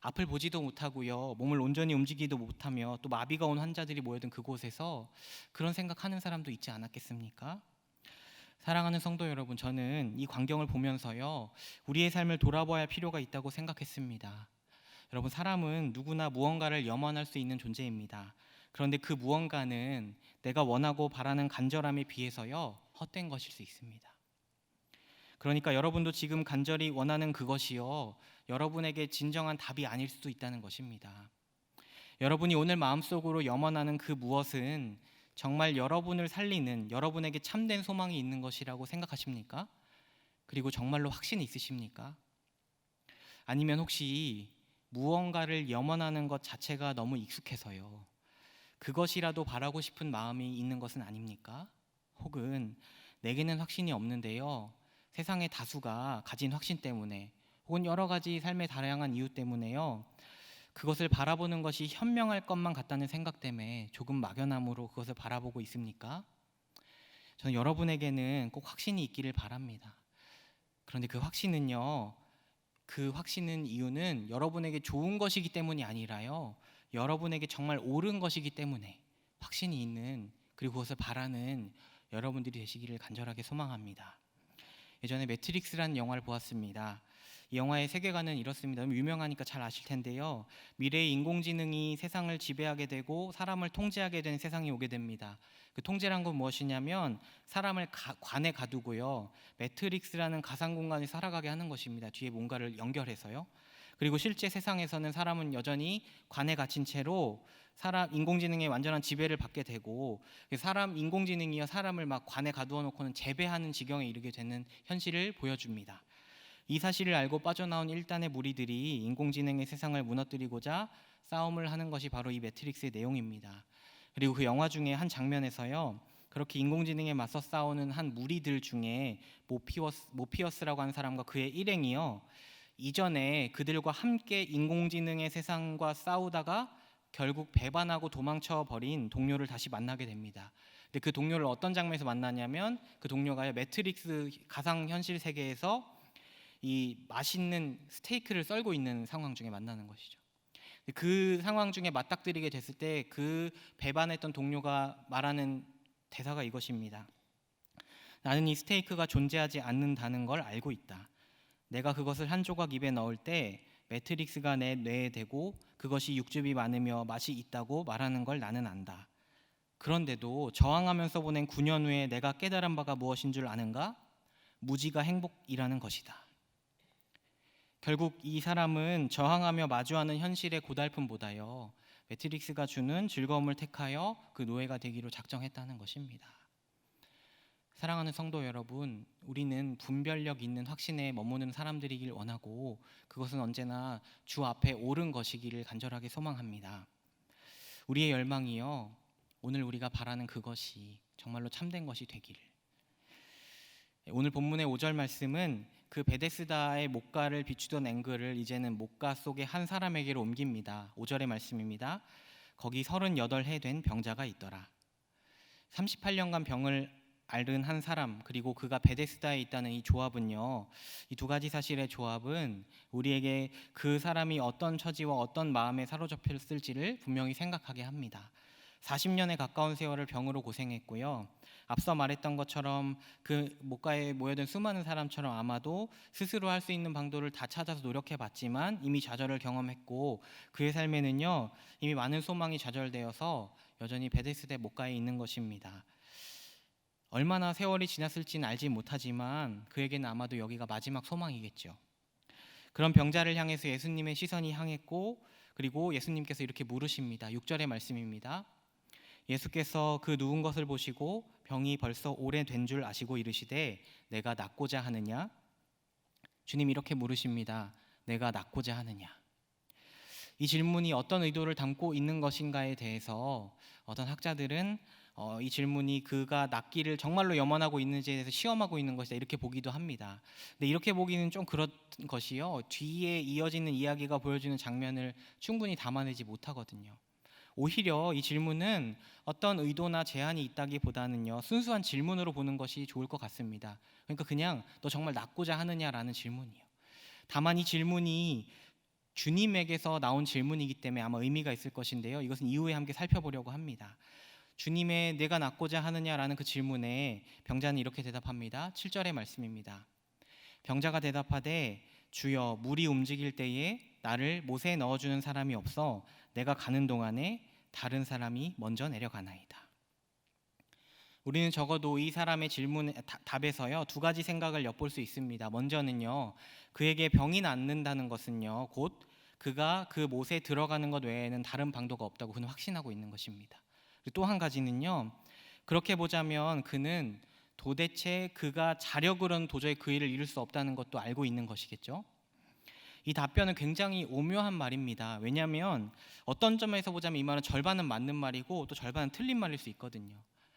[SPEAKER 1] 앞을 보지도 못하고요, 몸을 온전히 움직이지도 못하며 또 마비가 온 환자들이 모여든 그곳에서 그런 생각하는 사람도 있지 않았겠습니까? 사랑하는 성도 여러분, 저는 이 광경을 보면서요, 우리의 삶을 돌아봐야 할 필요가 있다고 생각했습니다. 여러분, 사람은 누구나 무언가를 염원할 수 있는 존재입니다. 그런데 그 무언가는 내가 원하고 바라는 간절함에 비해서요, 헛된 것일 수 있습니다. 그러니까 여러분도 지금 간절히 원하는 그것이요, 여러분에게 진정한 답이 아닐 수도 있다는 것입니다. 여러분이 오늘 마음속으로 염원하는 그 무엇은 정말 여러분을 살리는, 여러분에게 참된 소망이 있는 것이라고 생각하십니까? 그리고 정말로 확신이 있으십니까? 아니면 혹시 무언가를 염원하는 것 자체가 너무 익숙해서요, 그것이라도 바라고 싶은 마음이 있는 것은 아닙니까? 혹은 내게는 확신이 없는데요, 세상의 다수가 가진 확신 때문에, 혹은 여러 가지 삶의 다양한 이유 때문에요, 그것을 바라보는 것이 현명할 것만 같다는 생각 때문에 조금 막연함으로 그것을 바라보고 있습니까? 저는 여러분에게는 꼭 확신이 있기를 바랍니다. 그런데 그 확신은요, 그 확신은 이유는 여러분에게 좋은 것이기 때문이 아니라요, 여러분에게 정말 옳은 것이기 때문에 확신이 있는, 그리고 그것을 바라는 여러분들이 되시기를 간절하게 소망합니다. 예전에 매트릭스라는 영화를 보았습니다. 이 영화의 세계관은 이렇습니다. 너무 유명하니까 잘 아실 텐데요, 미래의 인공지능이 세상을 지배하게 되고 사람을 통제하게 되는 세상이 오게 됩니다. 그 통제란 건 무엇이냐면 사람을 관에 가두고요, 매트릭스라는 가상 공간에 살아가게 하는 것입니다. 뒤에 뭔가를 연결해서요. 그리고 실제 세상에서는 사람은 여전히 관에 갇힌 채로 인공지능의 완전한 지배를 받게 되고, 인공지능이요, 사람을 막 관에 가두어 놓고는 재배하는 지경에 이르게 되는 현실을 보여줍니다. 이 사실을 알고 빠져나온 1단의 무리들이 인공지능의 세상을 무너뜨리고자 싸움을 하는 것이 바로 이 매트릭스의 내용입니다. 그리고 그 영화 중에 한 장면에서요, 그렇게 인공지능에 맞서 싸우는 한 무리들 중에 모피어스라고 하는 사람과 그의 일행이요, 이전에 그들과 함께 인공지능의 세상과 싸우다가 결국 배반하고 도망쳐 버린 동료를 다시 만나게 됩니다. 근데 그 동료를 어떤 장면에서 만나냐면, 그 동료가 매트릭스 가상현실 세계에서 이 맛있는 스테이크를 썰고 있는 상황 중에 만나는 것이죠. 그 상황 중에 맞닥뜨리게 됐을 때 그 배반했던 동료가 말하는 대사가 이것입니다. 나는 이 스테이크가 존재하지 않는다는 걸 알고 있다. 내가 그것을 한 조각 입에 넣을 때 매트릭스가 내 뇌에 대고 그것이 육즙이 많으며 맛이 있다고 말하는 걸 나는 안다. 그런데도 저항하면서 보낸 9년 후에 내가 깨달은 바가 무엇인 줄 아는가? 무지가 행복이라는 것이다. 결국 이 사람은 저항하며 마주하는 현실의 고달픔보다요, 매트릭스가 주는 즐거움을 택하여 그 노예가 되기로 작정했다는 것입니다. 사랑하는 성도 여러분, 우리는 분별력 있는 확신에 머무는 사람들이길 원하고, 그것은 언제나 주 앞에 옳은 것이기를 간절하게 소망합니다. 우리의 열망이요, 오늘 우리가 바라는 그것이 정말로 참된 것이 되기를. 오늘 본문의 5절 말씀은 그 베데스다의 목가를 비추던 앵글을 이제는 목가 속의 한 사람에게로 옮깁니다. 5절의 말씀입니다. 거기 38해 된 병자가 있더라. 38년간 병을 앓은 한 사람, 그리고 그가 베데스다에 있다는 이 조합은요, 이 두 가지 사실의 조합은 우리에게 그 사람이 어떤 처지와 어떤 마음에 사로잡혔을지를 분명히 생각하게 합니다. 40년에 가까운 세월을 병으로 고생했고요, 앞서 말했던 것처럼 그 목가에 모여든 수많은 사람처럼 아마도 스스로 할 수 있는 방도를 다 찾아서 노력해봤지만 이미 좌절을 경험했고, 그의 삶에는요, 이미 많은 소망이 좌절되어서 여전히 베데스다 목가에 있는 것입니다. 얼마나 세월이 지났을지는 알지 못하지만 그에게는 아마도 여기가 마지막 소망이겠죠. 그런 병자를 향해서 예수님의 시선이 향했고, 그리고 예수님께서 이렇게 물으십니다. 6절의 말씀입니다. 예수께서 그 누운 것을 보시고 병이 벌써 오래된 줄 아시고 이르시되 내가 낫고자 하느냐? 주님 이렇게 물으십니다. 내가 낫고자 하느냐? 이 질문이 어떤 의도를 담고 있는 것인가에 대해서 어떤 학자들은 이 질문이 그가 낫기를 정말로 염원하고 있는지에 대해서 시험하고 있는 것이다, 이렇게 보기도 합니다. 근데 이렇게 보기는 좀 그런 것이요, 뒤에 이어지는 이야기가 보여주는 장면을 충분히 담아내지 못하거든요. 오히려 이 질문은 어떤 의도나 제한이 있다기보다는요, 순수한 질문으로 보는 것이 좋을 것 같습니다. 그러니까 그냥 너 정말 낫고자 하느냐라는 질문이요. 다만 이 질문이 주님에게서 나온 질문이기 때문에 아마 의미가 있을 것인데요, 이것은 이후에 함께 살펴보려고 합니다. 주님의 내가 낫고자 하느냐라는 그 질문에 병자는 이렇게 대답합니다. 7절의 말씀입니다. 병자가 대답하되 주여 물이 움직일 때에 나를 못에 넣어주는 사람이 없어 내가 가는 동안에 다른 사람이 먼저 내려가나이다. 우리는 적어도 이 사람의 질문 답에서요 2가지 생각을 엿볼 수 있습니다. 먼저는요, 그에게 병이 낫는다는 것은요 곧 그가 그 못에 들어가는 것 외에는 다른 방도가 없다고 그는 확신하고 있는 것입니다. 또 한 가지는요, 그렇게 보자면 그는 도대체 그가 자력으로는 도저히 그 일을 이룰 수 없다는 것도 알고 있는 것이겠죠. 이 답변은 굉장히 오묘한 말입니다. 왜냐하면 어떤 점에서 보자면 이 말은 절반은 맞는 말이고 또 절반은 틀린 말일 수 있거든요.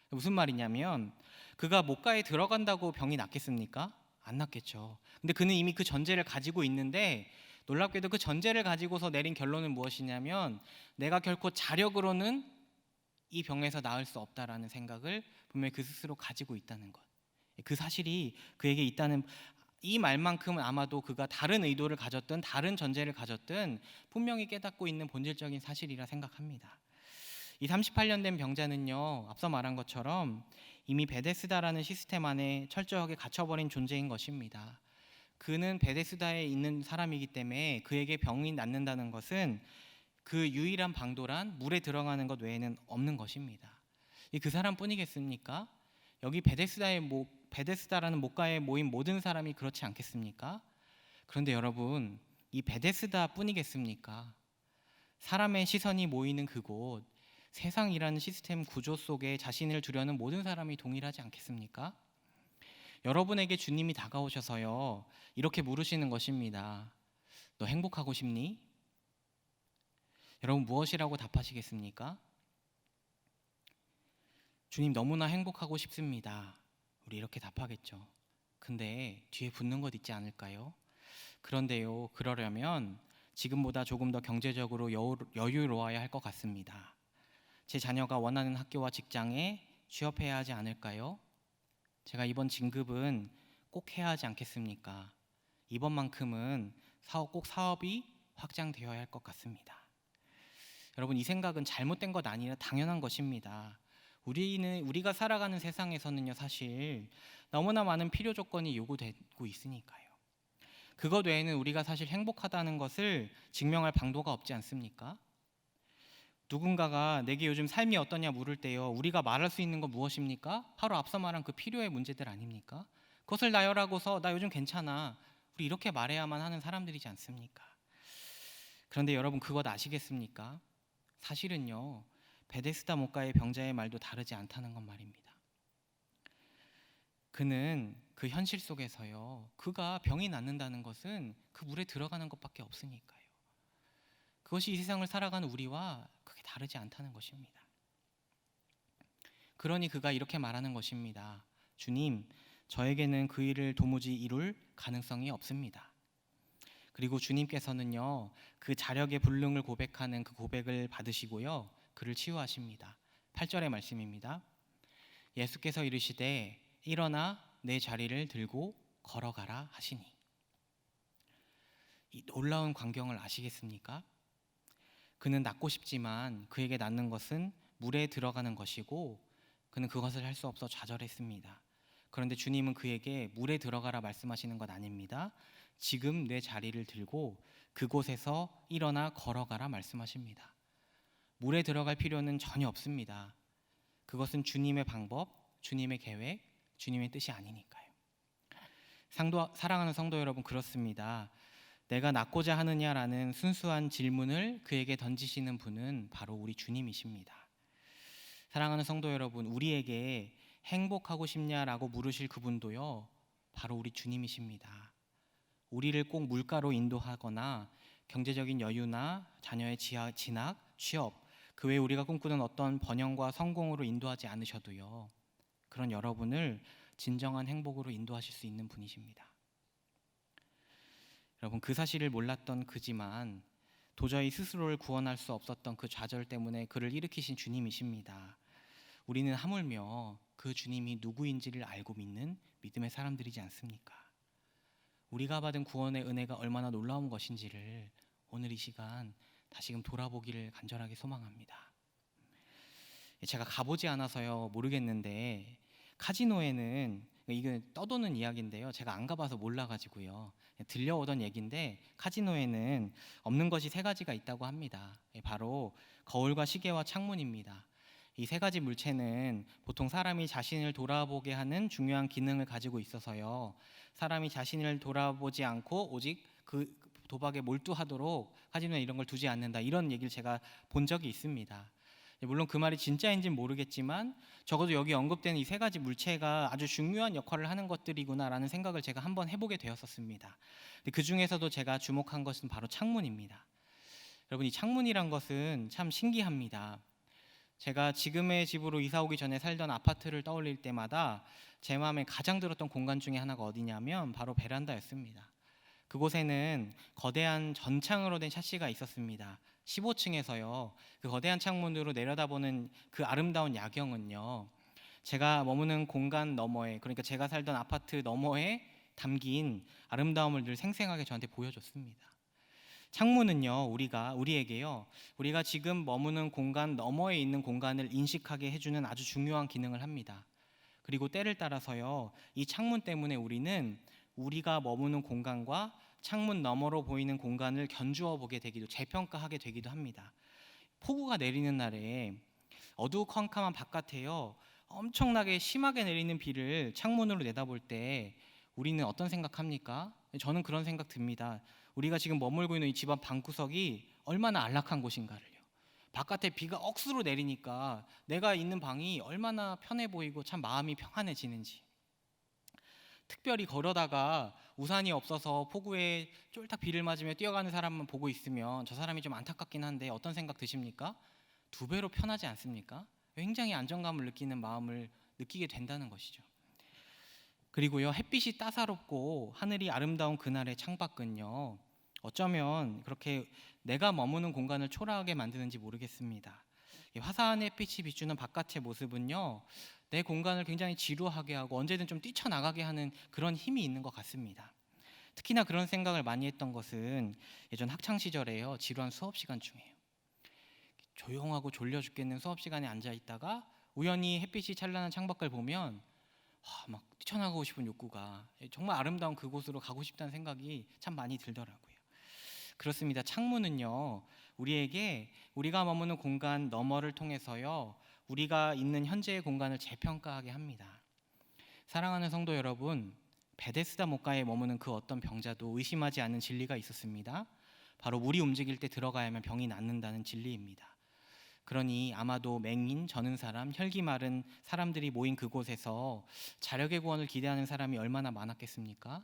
[SPEAKER 1] 무슨 말이냐면, 그가 목가에 들어간다고 병이 낫겠습니까? 안 낫겠죠. 근데 그는 이미 그 전제를 가지고 있는데, 놀랍게도 그 전제를 가지고서 내린 결론은 무엇이냐면, 내가 결코 자력으로는 이 병에서 나을 수 없다라는 생각을 분명히 그 스스로 가지고 있다는 것. 그 사실이 그에게 있다는, 이 말만큼은 아마도 그가 다른 의도를 가졌든 다른 전제를 가졌든 분명히 깨닫고 있는 본질적인 사실이라 생각합니다. 이 38년 된 병자는요, 앞서 말한 것처럼 이미 베데스다라는 시스템 안에 철저하게 갇혀버린 존재인 것입니다. 그는 베데스다에 있는 사람이기 때문에 그에게 병이 낫는다는 것은 그 유일한 방도란 물에 들어가는 것 외에는 없는 것입니다. 그 사람뿐이겠습니까? 여기 베데스다라는 목가에 모인 모든 사람이 그렇지 않겠습니까? 그런데 여러분, 이 베데스다뿐이겠습니까? 사람의 시선이 모이는 그곳, 세상이라는 시스템 구조 속에 자신을 두려는 모든 사람이 동일하지 않겠습니까? 여러분에게 주님이 다가오셔서요, 이렇게 물으시는 것입니다. 너 행복하고 싶니? 여러분, 무엇이라고 답하시겠습니까? 주님, 너무나 행복하고 싶습니다. 우리 이렇게 답하겠죠. 근데 뒤에 붙는 것 있지 않을까요? 그런데요, 그러려면 지금보다 조금 더 경제적으로 여유로워야 할 것 같습니다. 제 자녀가 원하는 학교와 직장에 취업해야 하지 않을까요? 제가 이번 진급은 꼭 해야 하지 않겠습니까? 이번만큼은 꼭 사업이 확장되어야 할 것 같습니다. 여러분, 이 생각은 잘못된 것 아니라 당연한 것입니다. 우리가 살아가는 세상에서는요, 사실 너무나 많은 필요 조건이 요구되고 있으니까요. 그것 외에는 우리가 사실 행복하다는 것을 증명할 방도가 없지 않습니까? 누군가가 내게 요즘 삶이 어떠냐 물을 때요, 우리가 말할 수 있는 건 무엇입니까? 바로 앞서 말한 그 필요의 문제들 아닙니까? 그것을 나열하고서 나 요즘 괜찮아, 우리 이렇게 말해야만 하는 사람들이지 않습니까? 그런데 여러분, 그것 아시겠습니까? 사실은요, 베데스다 목가의 병자의 말도 다르지 않다는 건 말입니다. 그는 그 현실 속에서요, 그가 병이 낫는다는 것은 그 물에 들어가는 것밖에 없으니까요. 그것이 이 세상을 살아가는 우리와 크게 다르지 않다는 것입니다. 그러니 그가 이렇게 말하는 것입니다. 주님, 저에게는 그 일을 도무지 이룰 가능성이 없습니다. 그리고 주님께서는요, 그 자력의 불능을 고백하는 그 고백을 받으시고요, 그를 치유하십니다. 8절의 말씀입니다. 예수께서 이르시되 일어나 내 자리를 들고 걸어가라 하시니. 이 놀라운 광경을 아시겠습니까? 그는 낫고 싶지만 그에게 낫는 것은 물에 들어가는 것이고 그는 그것을 할 수 없어 좌절했습니다. 그런데 주님은 그에게 물에 들어가라 말씀하시는 것 아닙니다. 지금 내 자리를 들고 그곳에서 일어나 걸어가라 말씀하십니다. 물에 들어갈 필요는 전혀 없습니다. 그것은 주님의 방법, 주님의 계획, 주님의 뜻이 아니니까요. 사랑하는 성도 여러분, 그렇습니다. 내가 낫고자 하느냐라는 순수한 질문을 그에게 던지시는 분은 바로 우리 주님이십니다. 사랑하는 성도 여러분, 우리에게 행복하고 싶냐라고 물으실 그분도요, 바로 우리 주님이십니다. 우리를 꼭 물가로 인도하거나 경제적인 여유나 자녀의 진학, 취업, 그 외에 우리가 꿈꾸는 어떤 번영과 성공으로 인도하지 않으셔도요, 그런 여러분을 진정한 행복으로 인도하실 수 있는 분이십니다. 여러분, 그 사실을 몰랐던 그지만 도저히 스스로를 구원할 수 없었던 그 좌절 때문에 그를 일으키신 주님이십니다. 우리는 하물며 그 주님이 누구인지를 알고 믿는 믿음의 사람들이지 않습니까? 우리가 받은 구원의 은혜가 얼마나 놀라운 것인지를 오늘 이 시간 다시금 돌아보기를 간절하게 소망합니다. 제가 가보지 않아서요 모르겠는데, 카지노에는, 이건 떠도는 이야기인데요, 제가 안 가봐서 몰라가지고요, 들려오던 얘기인데, 카지노에는 없는 것이 3가지가 있다고 합니다. 바로 거울과 시계와 창문입니다. 이 세 가지 물체는 보통 사람이 자신을 돌아보게 하는 중요한 기능을 가지고 있어서요. 사람이 자신을 돌아보지 않고 오직 그 도박에 몰두하도록 카지노에 이런 걸 두지 않는다. 이런 얘기를 제가 본 적이 있습니다. 물론 그 말이 진짜인지는 모르겠지만 적어도 여기 언급되는 이 세 가지 물체가 아주 중요한 역할을 하는 것들이구나라는 생각을 제가 한번 해보게 되었었습니다. 그 중에서도 제가 주목한 것은 바로 창문입니다. 여러분, 이 창문이란 것은 참 신기합니다. 제가 지금의 집으로 이사 오기 전에 살던 아파트를 떠올릴 때마다 제 마음에 가장 들었던 공간 중에 하나가 어디냐면 바로 베란다였습니다. 그곳에는 거대한 전창으로 된 샤시가 있었습니다. 15층에서요. 그 거대한 창문으로 내려다보는 그 아름다운 야경은요. 제가 머무는 공간 너머에, 그러니까 제가 살던 아파트 너머에 담긴 아름다움을 늘 생생하게 저한테 보여줬습니다. 창문은요, 우리에게요, 우리가 지금 머무는 공간 너머에 있는 공간을 인식하게 해주는 아주 중요한 기능을 합니다. 그리고 때를 따라서요, 이 창문 때문에 우리는 우리가 머무는 공간과 창문 너머로 보이는 공간을 견주어 보게 되기도, 재평가하게 되기도 합니다. 폭우가 내리는 날에 어두컴컴한 바깥에요, 엄청나게 심하게 내리는 비를 창문으로 내다볼 때 우리는 어떤 생각합니까? 저는 그런 생각 듭니다. 우리가 지금 머물고 있는 이 집안 방구석이 얼마나 안락한 곳인가를요. 바깥에 비가 억수로 내리니까 내가 있는 방이 얼마나 편해 보이고 참 마음이 평안해지는지. 특별히 걸어다가 우산이 없어서 폭우에 쫄딱 비를 맞으며 뛰어가는 사람만 보고 있으면 저 사람이 좀 안타깝긴 한데 어떤 생각 드십니까? 두 배로 편하지 않습니까? 굉장히 안정감을 느끼는 마음을 느끼게 된다는 것이죠. 그리고요, 햇빛이 따사롭고 하늘이 아름다운 그날의 창밖은요, 어쩌면 그렇게 내가 머무는 공간을 초라하게 만드는지 모르겠습니다. 이 화사한 햇빛이 비추는 바깥의 모습은요, 내 공간을 굉장히 지루하게 하고 언제든 좀 뛰쳐나가게 하는 그런 힘이 있는 것 같습니다. 특히나 그런 생각을 많이 했던 것은 예전 학창 시절에요, 지루한 수업 시간 중에요. 조용하고 졸려 죽겠는 수업 시간에 앉아 있다가 우연히 햇빛이 찬란한 창밖을 보면 막 뛰쳐나가고 싶은 욕구가, 정말 아름다운 그곳으로 가고 싶다는 생각이 참 많이 들더라고요. 그렇습니다. 창문은요, 우리에게 우리가 머무는 공간 너머를 통해서요, 우리가 있는 현재의 공간을 재평가하게 합니다. 사랑하는 성도 여러분, 베데스다 목가에 머무는 그 어떤 병자도 의심하지 않는 진리가 있었습니다. 바로 물이 움직일 때 들어가야만 병이 낫는다는 진리입니다. 그러니 아마도 맹인, 저는 사람, 혈기 마른 사람들이 모인 그곳에서 자력의 구원을 기대하는 사람이 얼마나 많았겠습니까?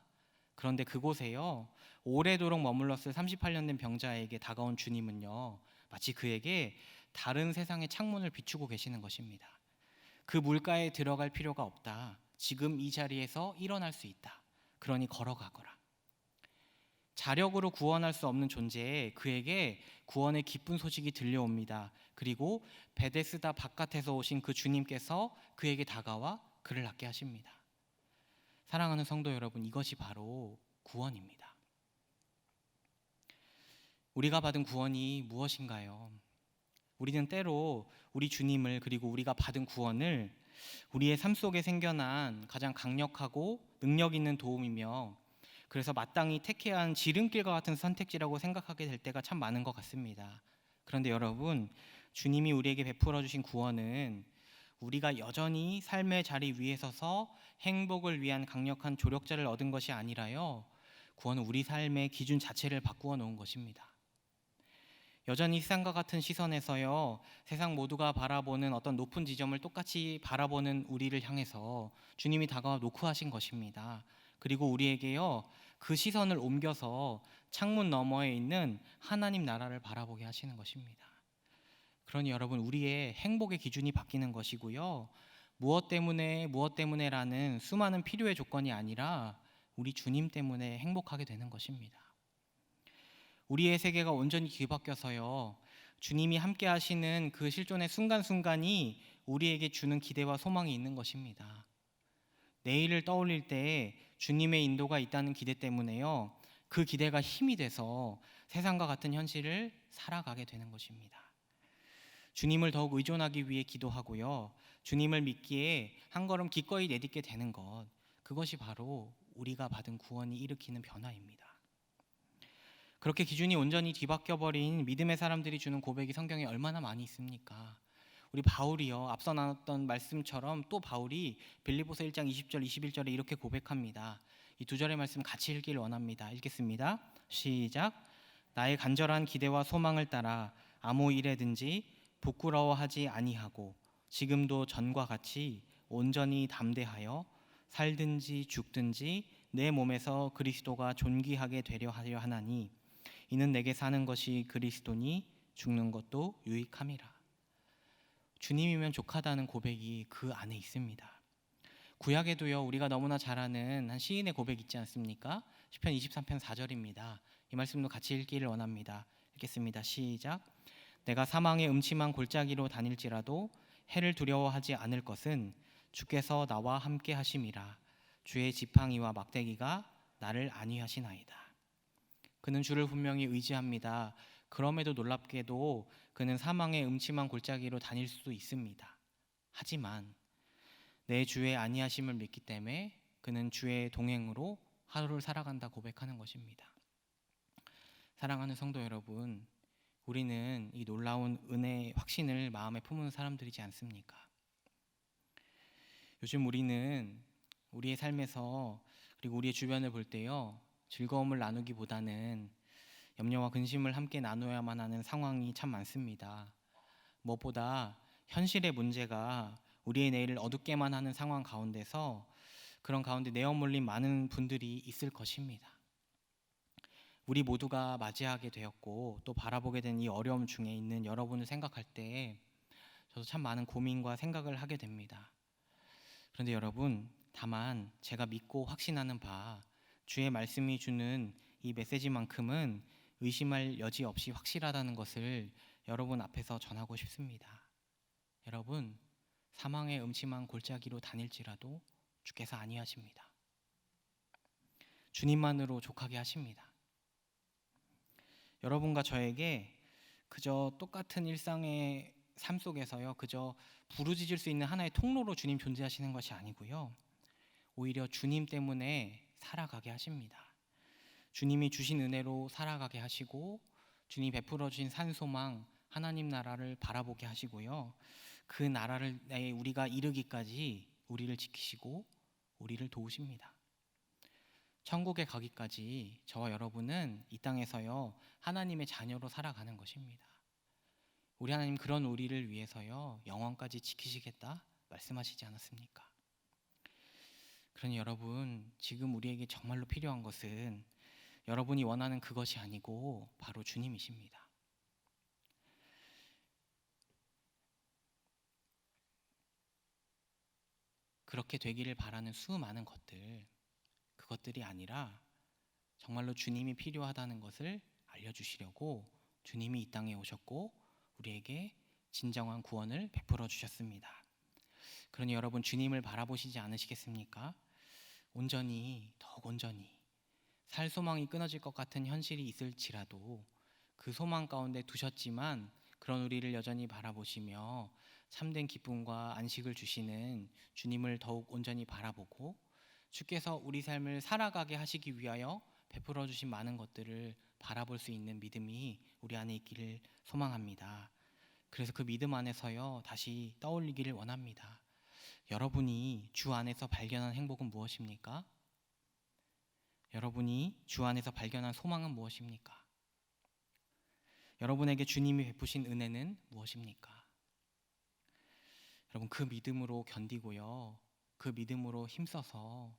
[SPEAKER 1] 그런데 그곳에요, 오래도록 머물렀을 38년 된 병자에게 다가온 주님은요, 마치 그에게 다른 세상의 창문을 비추고 계시는 것입니다. 그 물가에 들어갈 필요가 없다. 지금 이 자리에서 일어날 수 있다. 그러니 걸어가거라. 자력으로 구원할 수 없는 존재에 그에게 구원의 기쁜 소식이 들려옵니다. 그리고 베데스다 바깥에서 오신 그 주님께서 그에게 다가와 그를 낫게 하십니다. 사랑하는 성도 여러분, 이것이 바로 구원입니다. 우리가 받은 구원이 무엇인가요? 우리는 때로 우리 주님을, 그리고 우리가 받은 구원을 우리의 삶 속에 생겨난 가장 강력하고 능력 있는 도움이며, 그래서 마땅히 택해야 하는 지름길과 같은 선택지라고 생각하게 될 때가 참 많은 것 같습니다. 그런데 여러분, 주님이 우리에게 베풀어 주신 구원은 우리가 여전히 삶의 자리 위에 서서 행복을 위한 강력한 조력자를 얻은 것이 아니라요, 구원은 우리 삶의 기준 자체를 바꾸어 놓은 것입니다. 여전히 세상과 같은 시선에서요, 세상 모두가 바라보는 어떤 높은 지점을 똑같이 바라보는 우리를 향해서 주님이 다가와 노크하신 것입니다. 그리고 우리에게요, 그 시선을 옮겨서 창문 너머에 있는 하나님 나라를 바라보게 하시는 것입니다. 그러니 여러분, 우리의 행복의 기준이 바뀌는 것이고요, 무엇 때문에라는 수많은 필요의 조건이 아니라 우리 주님 때문에 행복하게 되는 것입니다. 우리의 세계가 온전히 뒤바뀌어서요, 주님이 함께 하시는 그 실존의 순간순간이 우리에게 주는 기대와 소망이 있는 것입니다. 내일을 떠올릴 때 주님의 인도가 있다는 기대 때문에요, 그 기대가 힘이 돼서 세상과 같은 현실을 살아가게 되는 것입니다. 주님을 더욱 의존하기 위해 기도하고요, 주님을 믿기에 한 걸음 기꺼이 내딛게 되는 것, 그것이 바로 우리가 받은 구원이 일으키는 변화입니다. 그렇게 기준이 온전히 뒤바뀌어버린 믿음의 사람들이 주는 고백이 성경에 얼마나 많이 있습니까? 우리 바울이요, 앞서 나눴던 말씀처럼 또 바울이 빌립보서 1장 20절 21절에 이렇게 고백합니다. 이 두 절의 말씀 같이 읽기를 원합니다. 읽겠습니다. 시작. 나의 간절한 기대와 소망을 따라 아무 일에든지 부끄러워하지 아니하고 지금도 전과 같이 온전히 담대하여 살든지 죽든지 내 몸에서 그리스도가 존귀하게 되려 하려 하나니 이는 내게 사는 것이 그리스도니 죽는 것도 유익함이라. 주님이면 족하다는 고백이 그 안에 있습니다. 구약에도요, 우리가 너무나 잘 아는 한 시인의 고백 있지 않습니까? 시편 23편 4절입니다. 이 말씀도 같이 읽기를 원합니다. 읽겠습니다. 시작. 내가 사망의 음침한 골짜기로 다닐지라도 해를 두려워하지 않을 것은 주께서 나와 함께 하심이라. 주의 지팡이와 막대기가 나를 안위하시나이다. 그는 주를 분명히 의지합니다. 그럼에도 놀랍게도 그는 사망의 음침한 골짜기로 다닐 수도 있습니다. 하지만 내 주의 안위하심을 믿기 때문에 그는 주의 동행으로 하루를 살아간다 고백하는 것입니다. 사랑하는 성도 여러분, 우리는 이 놀라운 은혜의 확신을 마음에 품은 사람들이지 않습니까? 요즘 우리는 우리의 삶에서 그리고 우리의 주변을 볼 때요, 즐거움을 나누기보다는 염려와 근심을 함께 나누어야만 하는 상황이 참 많습니다. 무엇보다 현실의 문제가 우리의 내일을 어둡게만 하는 상황 가운데서 그런 가운데 내어몰린 많은 분들이 있을 것입니다. 우리 모두가 맞이하게 되었고 또 바라보게 된 이 어려움 중에 있는 여러분을 생각할 때 저도 참 많은 고민과 생각을 하게 됩니다. 그런데 여러분, 다만 제가 믿고 확신하는 바 주의 말씀이 주는 이 메시지만큼은 의심할 여지 없이 확실하다는 것을 여러분 앞에서 전하고 싶습니다. 여러분, 사망의 음침한 골짜기로 다닐지라도 주께서 안위하십니다. 주님만으로 족하게 하십니다. 여러분과 저에게 그저 똑같은 일상의 삶 속에서요, 그저 부르짖을 수 있는 하나의 통로로 주님 존재하시는 것이 아니고요, 오히려 주님 때문에 살아가게 하십니다. 주님이 주신 은혜로 살아가게 하시고 주님이 베풀어 주신 산소망 하나님 나라를 바라보게 하시고요, 그 나라를 우리가 이르기까지 우리를 지키시고 우리를 도우십니다. 천국에 가기까지 저와 여러분은 이 땅에서요, 하나님의 자녀로 살아가는 것입니다. 우리 하나님 그런 우리를 위해서요, 영원까지 지키시겠다 말씀하시지 않았습니까? 그러니 여러분, 지금 우리에게 정말로 필요한 것은 여러분이 원하는 그것이 아니고 바로 주님이십니다. 그렇게 되기를 바라는 수많은 것들, 그것들이 아니라 정말로 주님이 필요하다는 것을 알려주시려고 주님이 이 땅에 오셨고 우리에게 진정한 구원을 베풀어 주셨습니다. 그러니 여러분, 주님을 바라보시지 않으시겠습니까? 온전히, 더욱 온전히 살 소망이 끊어질 것 같은 현실이 있을지라도 그 소망 가운데 두셨지만 그런 우리를 여전히 바라보시며 참된 기쁨과 안식을 주시는 주님을 더욱 온전히 바라보고 주께서 우리 삶을 살아가게 하시기 위하여 베풀어 주신 많은 것들을 바라볼 수 있는 믿음이 우리 안에 있기를 소망합니다. 그래서 그 믿음 안에서요, 다시 떠올리기를 원합니다. 여러분이 주 안에서 발견한 행복은 무엇입니까? 여러분이 주 안에서 발견한 소망은 무엇입니까? 여러분에게 주님이 베푸신 은혜는 무엇입니까? 여러분, 그 믿음으로 견디고요, 그 믿음으로 힘써서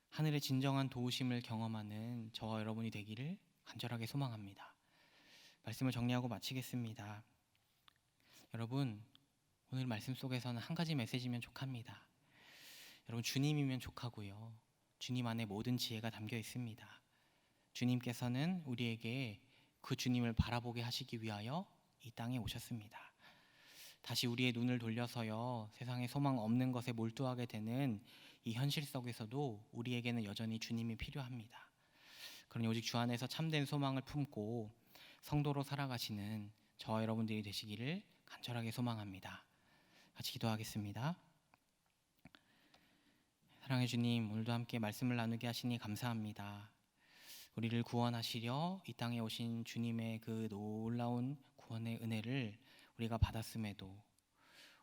[SPEAKER 1] 하늘의 진정한 도우심을 경험하는 저와 여러분이 되기를 간절하게 소망합니다. 말씀을 정리하고 마치겠습니다. 여러분, 오늘 말씀 속에서는 한 가지 메시지면 족합니다. 여러분, 주님이면 족하고요, 주님 안에 모든 지혜가 담겨 있습니다. 주님께서는 우리에게 그 주님을 바라보게 하시기 위하여 이 땅에 오셨습니다. 다시 우리의 눈을 돌려서요, 세상에 소망 없는 것에 몰두하게 되는 이 현실 속에서도 우리에게는 여전히 주님이 필요합니다. 그러니 오직 주 안에서 참된 소망을 품고 성도로 살아가시는 저와 여러분들이 되시기를 간절하게 소망합니다. 같이 기도하겠습니다. 사랑해 주님, 오늘도 함께 말씀을 나누게 하시니 감사합니다. 우리를 구원하시려 이 땅에 오신 주님의 그 놀라운 구원의 은혜를 우리가 받았음에도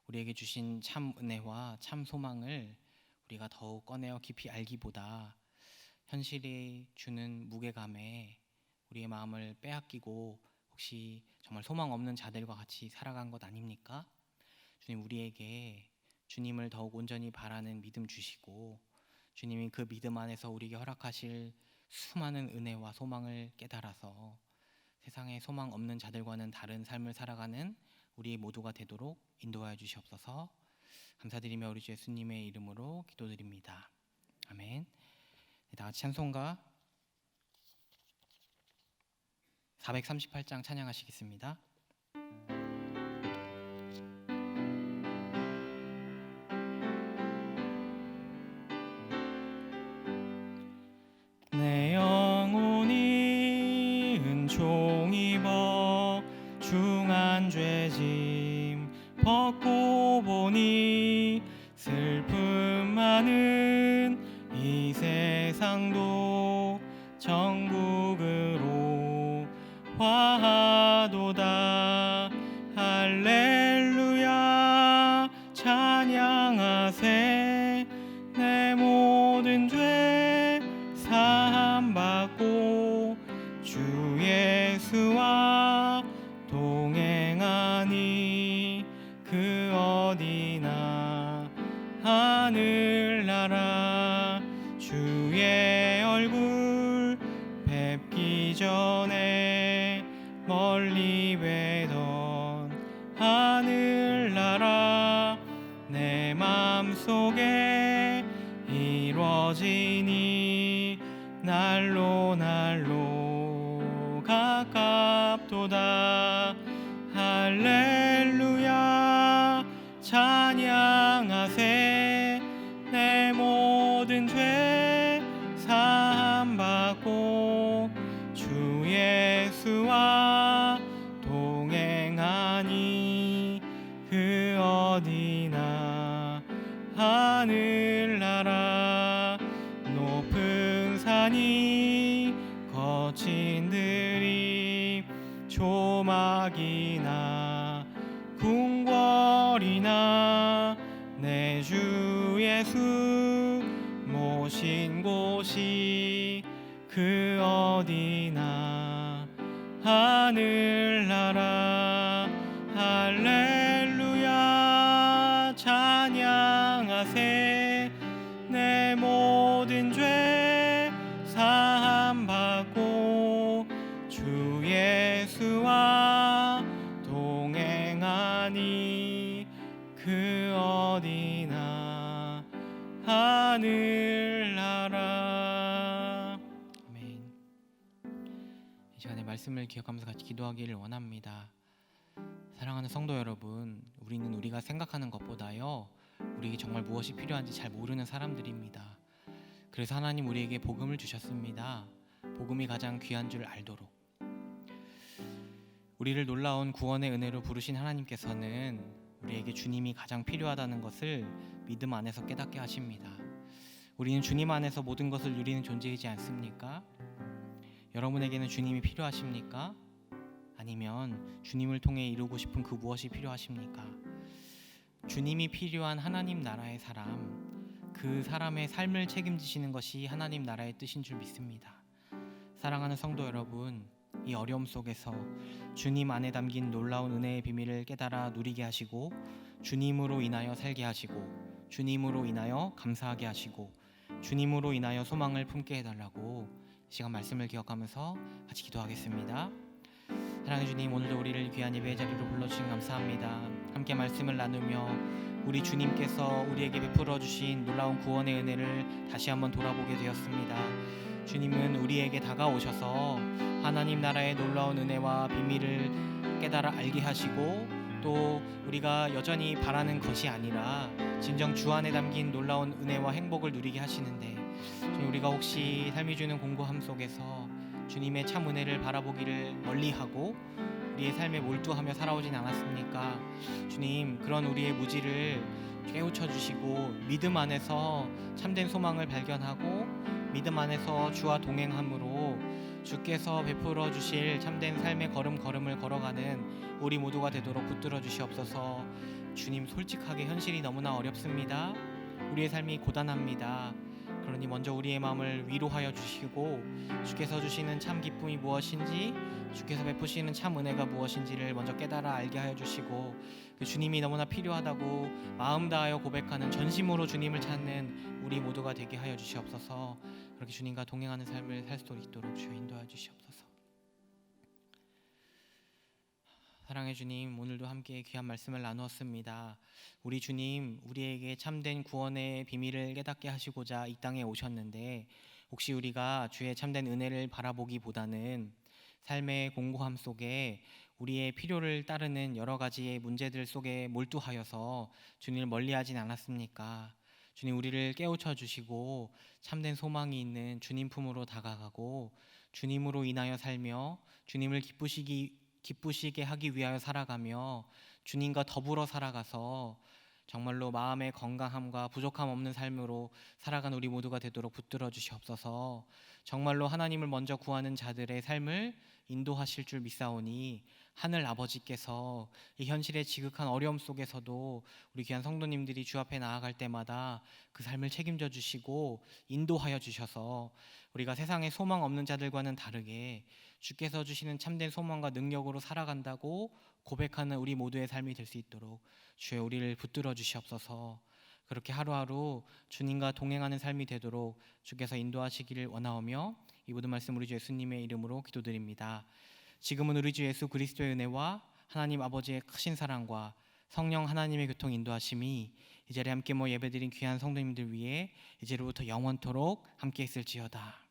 [SPEAKER 1] 우리에게 주신 참 은혜와 참 소망을 우리가 더욱 꺼내어 깊이 알기보다 현실이 주는 무게감에 우리의 마음을 빼앗기고 혹시 정말 소망 없는 자들과 같이 살아간 것 아닙니까? 주님, 우리에게 주님을 더욱 온전히 바라는 믿음 주시고 주님이 그 믿음 안에서 우리에게 허락하실 수많은 은혜와 소망을 깨달아서 세상에 소망 없는 자들과는 다른 삶을 살아가는 우리 모두가 되도록 인도하여 주시옵소서. 감사드리며 우리 주 예수님의 이름으로 기도드립니다. 아멘. 네, 다 같이 찬송가 438장 찬양하시겠습니다. 내 영혼이 은총 입어 중한 죄짐 벗고 보니 슬픔 많은 이 세상도 천국으로 화하도다. 할렐루야 찬양하세. 내 모든 죄 사함받고 주 예수와 동행하니 그 어디나 하늘나라 주의 얼굴 뵙기 전에 멀리 뵈던 하늘나라 내 맘속에 이루어지니 날로 날로 가깝도다. 할렐루야 찬양하세. 내 모든 죄 사함받고 주 예수와 동행하니 그 어디나 하늘나라 높은 산이 거친 들이 조막이나 궁궐이나 내 주 예수 모신 곳이 그 어디나 하늘나라. 할렐루야 찬양하세. 내 모든 죄 사함받고 주 예수와 동행하니 그 어디나 하늘나라. 아멘. 이 시간에 말씀을 기억하면서 같이 기도하기를 원합니다. 사랑하는 성도 여러분, 우리는 우리가 생각하는 것보다요 우리에게 정말 무엇이 필요한지 잘 모르는 사람들입니다. 그래서 하나님 우리에게 복음을 주셨습니다. 복음이 가장 귀한 줄 알도록. 우리를 놀라운 구원의 은혜로 부르신 하나님께서는 우리에게 주님이 가장 필요하다는 것을 믿음 안에서 깨닫게 하십니다. 우리는 주님 안에서 모든 것을 누리는 존재이지 않습니까? 여러분에게는 주님이 필요하십니까? 아니면 주님을 통해 이루고 싶은 그 무엇이 필요하십니까? 주님이 필요한 하나님 나라의 사람, 그 사람의 삶을 책임지시는 것이 하나님 나라의 뜻인 줄 믿습니다. 사랑하는 성도 여러분, 이 어려움 속에서 주님 안에 담긴 놀라운 은혜의 비밀을 깨달아 누리게 하시고 주님으로 인하여 살게 하시고 주님으로 인하여 감사하게 하시고 주님으로 인하여 소망을 품게 해달라고 이 시간 말씀을 기억하면서 같이 기도하겠습니다. 사랑해 주님, 오늘도 우리를 귀한 예배의 자리로 불러주신 감사합니다. 함께 말씀을 나누며 우리 주님께서 우리에게 베풀어 주신 놀라운 구원의 은혜를 다시 한번 돌아보게 되었습니다. 주님은 우리에게 다가오셔서 하나님 나라의 놀라운 은혜와 비밀을 깨달아 알게 하시고 또 우리가 여전히 바라는 것이 아니라 진정 주 안에 담긴 놀라운 은혜와 행복을 누리게 하시는데, 우리가 혹시 삶이 주는 공고함 속에서 주님의 참 은혜를 바라보기를 멀리하고 우리의 삶에 몰두하며 살아오진 않았습니까? 주님, 그런 우리의 무지를 깨우쳐 주시고 믿음 안에서 참된 소망을 발견하고 믿음 안에서 주와 동행함으로 주께서 베풀어 주실 참된 삶의 걸음걸음을 걸어가는 우리 모두가 되도록 붙들어 주시옵소서. 주님, 솔직하게 현실이 너무나 어렵습니다. 우리의 삶이 고단합니다. 그러니 먼저 우리의 마음을 위로하여 주시고 주께서 주시는 참 기쁨이 무엇인지, 주께서 베푸시는 참 은혜가 무엇인지를 먼저 깨달아 알게 하여 주시고, 그 주님이 너무나 필요하다고 마음 다하여 고백하는 전심으로 주님을 찾는 우리 모두가 되게 하여 주시옵소서. 그렇게 주님과 동행하는 삶을 살 수 있도록 주여 인도하여 주시옵소서. 사랑의 주님, 오늘도 함께 귀한 말씀을 나누었습니다. 우리 주님, 우리에게 참된 구원의 비밀을 깨닫게 하시고자 이 땅에 오셨는데, 혹시 우리가 주의 참된 은혜를 바라보기보다는 삶의 공고함 속에 우리의 필요를 따르는 여러 가지의 문제들 속에 몰두하여서 주님을 멀리하진 않았습니까? 주님, 우리를 깨우쳐 주시고 참된 소망이 있는 주님 품으로 다가가고 주님으로 인하여 살며 주님을 기쁘시게 하기 위하여 살아가며 주님과 더불어 살아가서 정말로 마음의 건강함과 부족함 없는 삶으로 살아가는 우리 모두가 되도록 붙들어 주시옵소서. 정말로 하나님을 먼저 구하는 자들의 삶을 인도하실 줄 믿사오니 하늘 아버지께서 이 현실의 지극한 어려움 속에서도 우리 귀한 성도님들이 주 앞에 나아갈 때마다 그 삶을 책임져 주시고 인도하여 주셔서 우리가 세상에 소망 없는 자들과는 다르게 주께서 주시는 참된 소망과 능력으로 살아간다고 고백하는 우리 모두의 삶이 될 수 있도록 주여 우리를 붙들어 주시옵소서. 그렇게 하루하루 주님과 동행하는 삶이 되도록 주께서 인도하시기를 원하오며 이 모든 말씀 우리 주 예수님의 이름으로 기도드립니다. 지금은 우리 주 예수 그리스도의 은혜와 하나님 아버지의 크신 사랑과 성령 하나님의 교통 인도하심이 이 자리에 함께 모여 예배드린 귀한 성도님들 위해 이제로부터 영원토록 함께 있을지어다.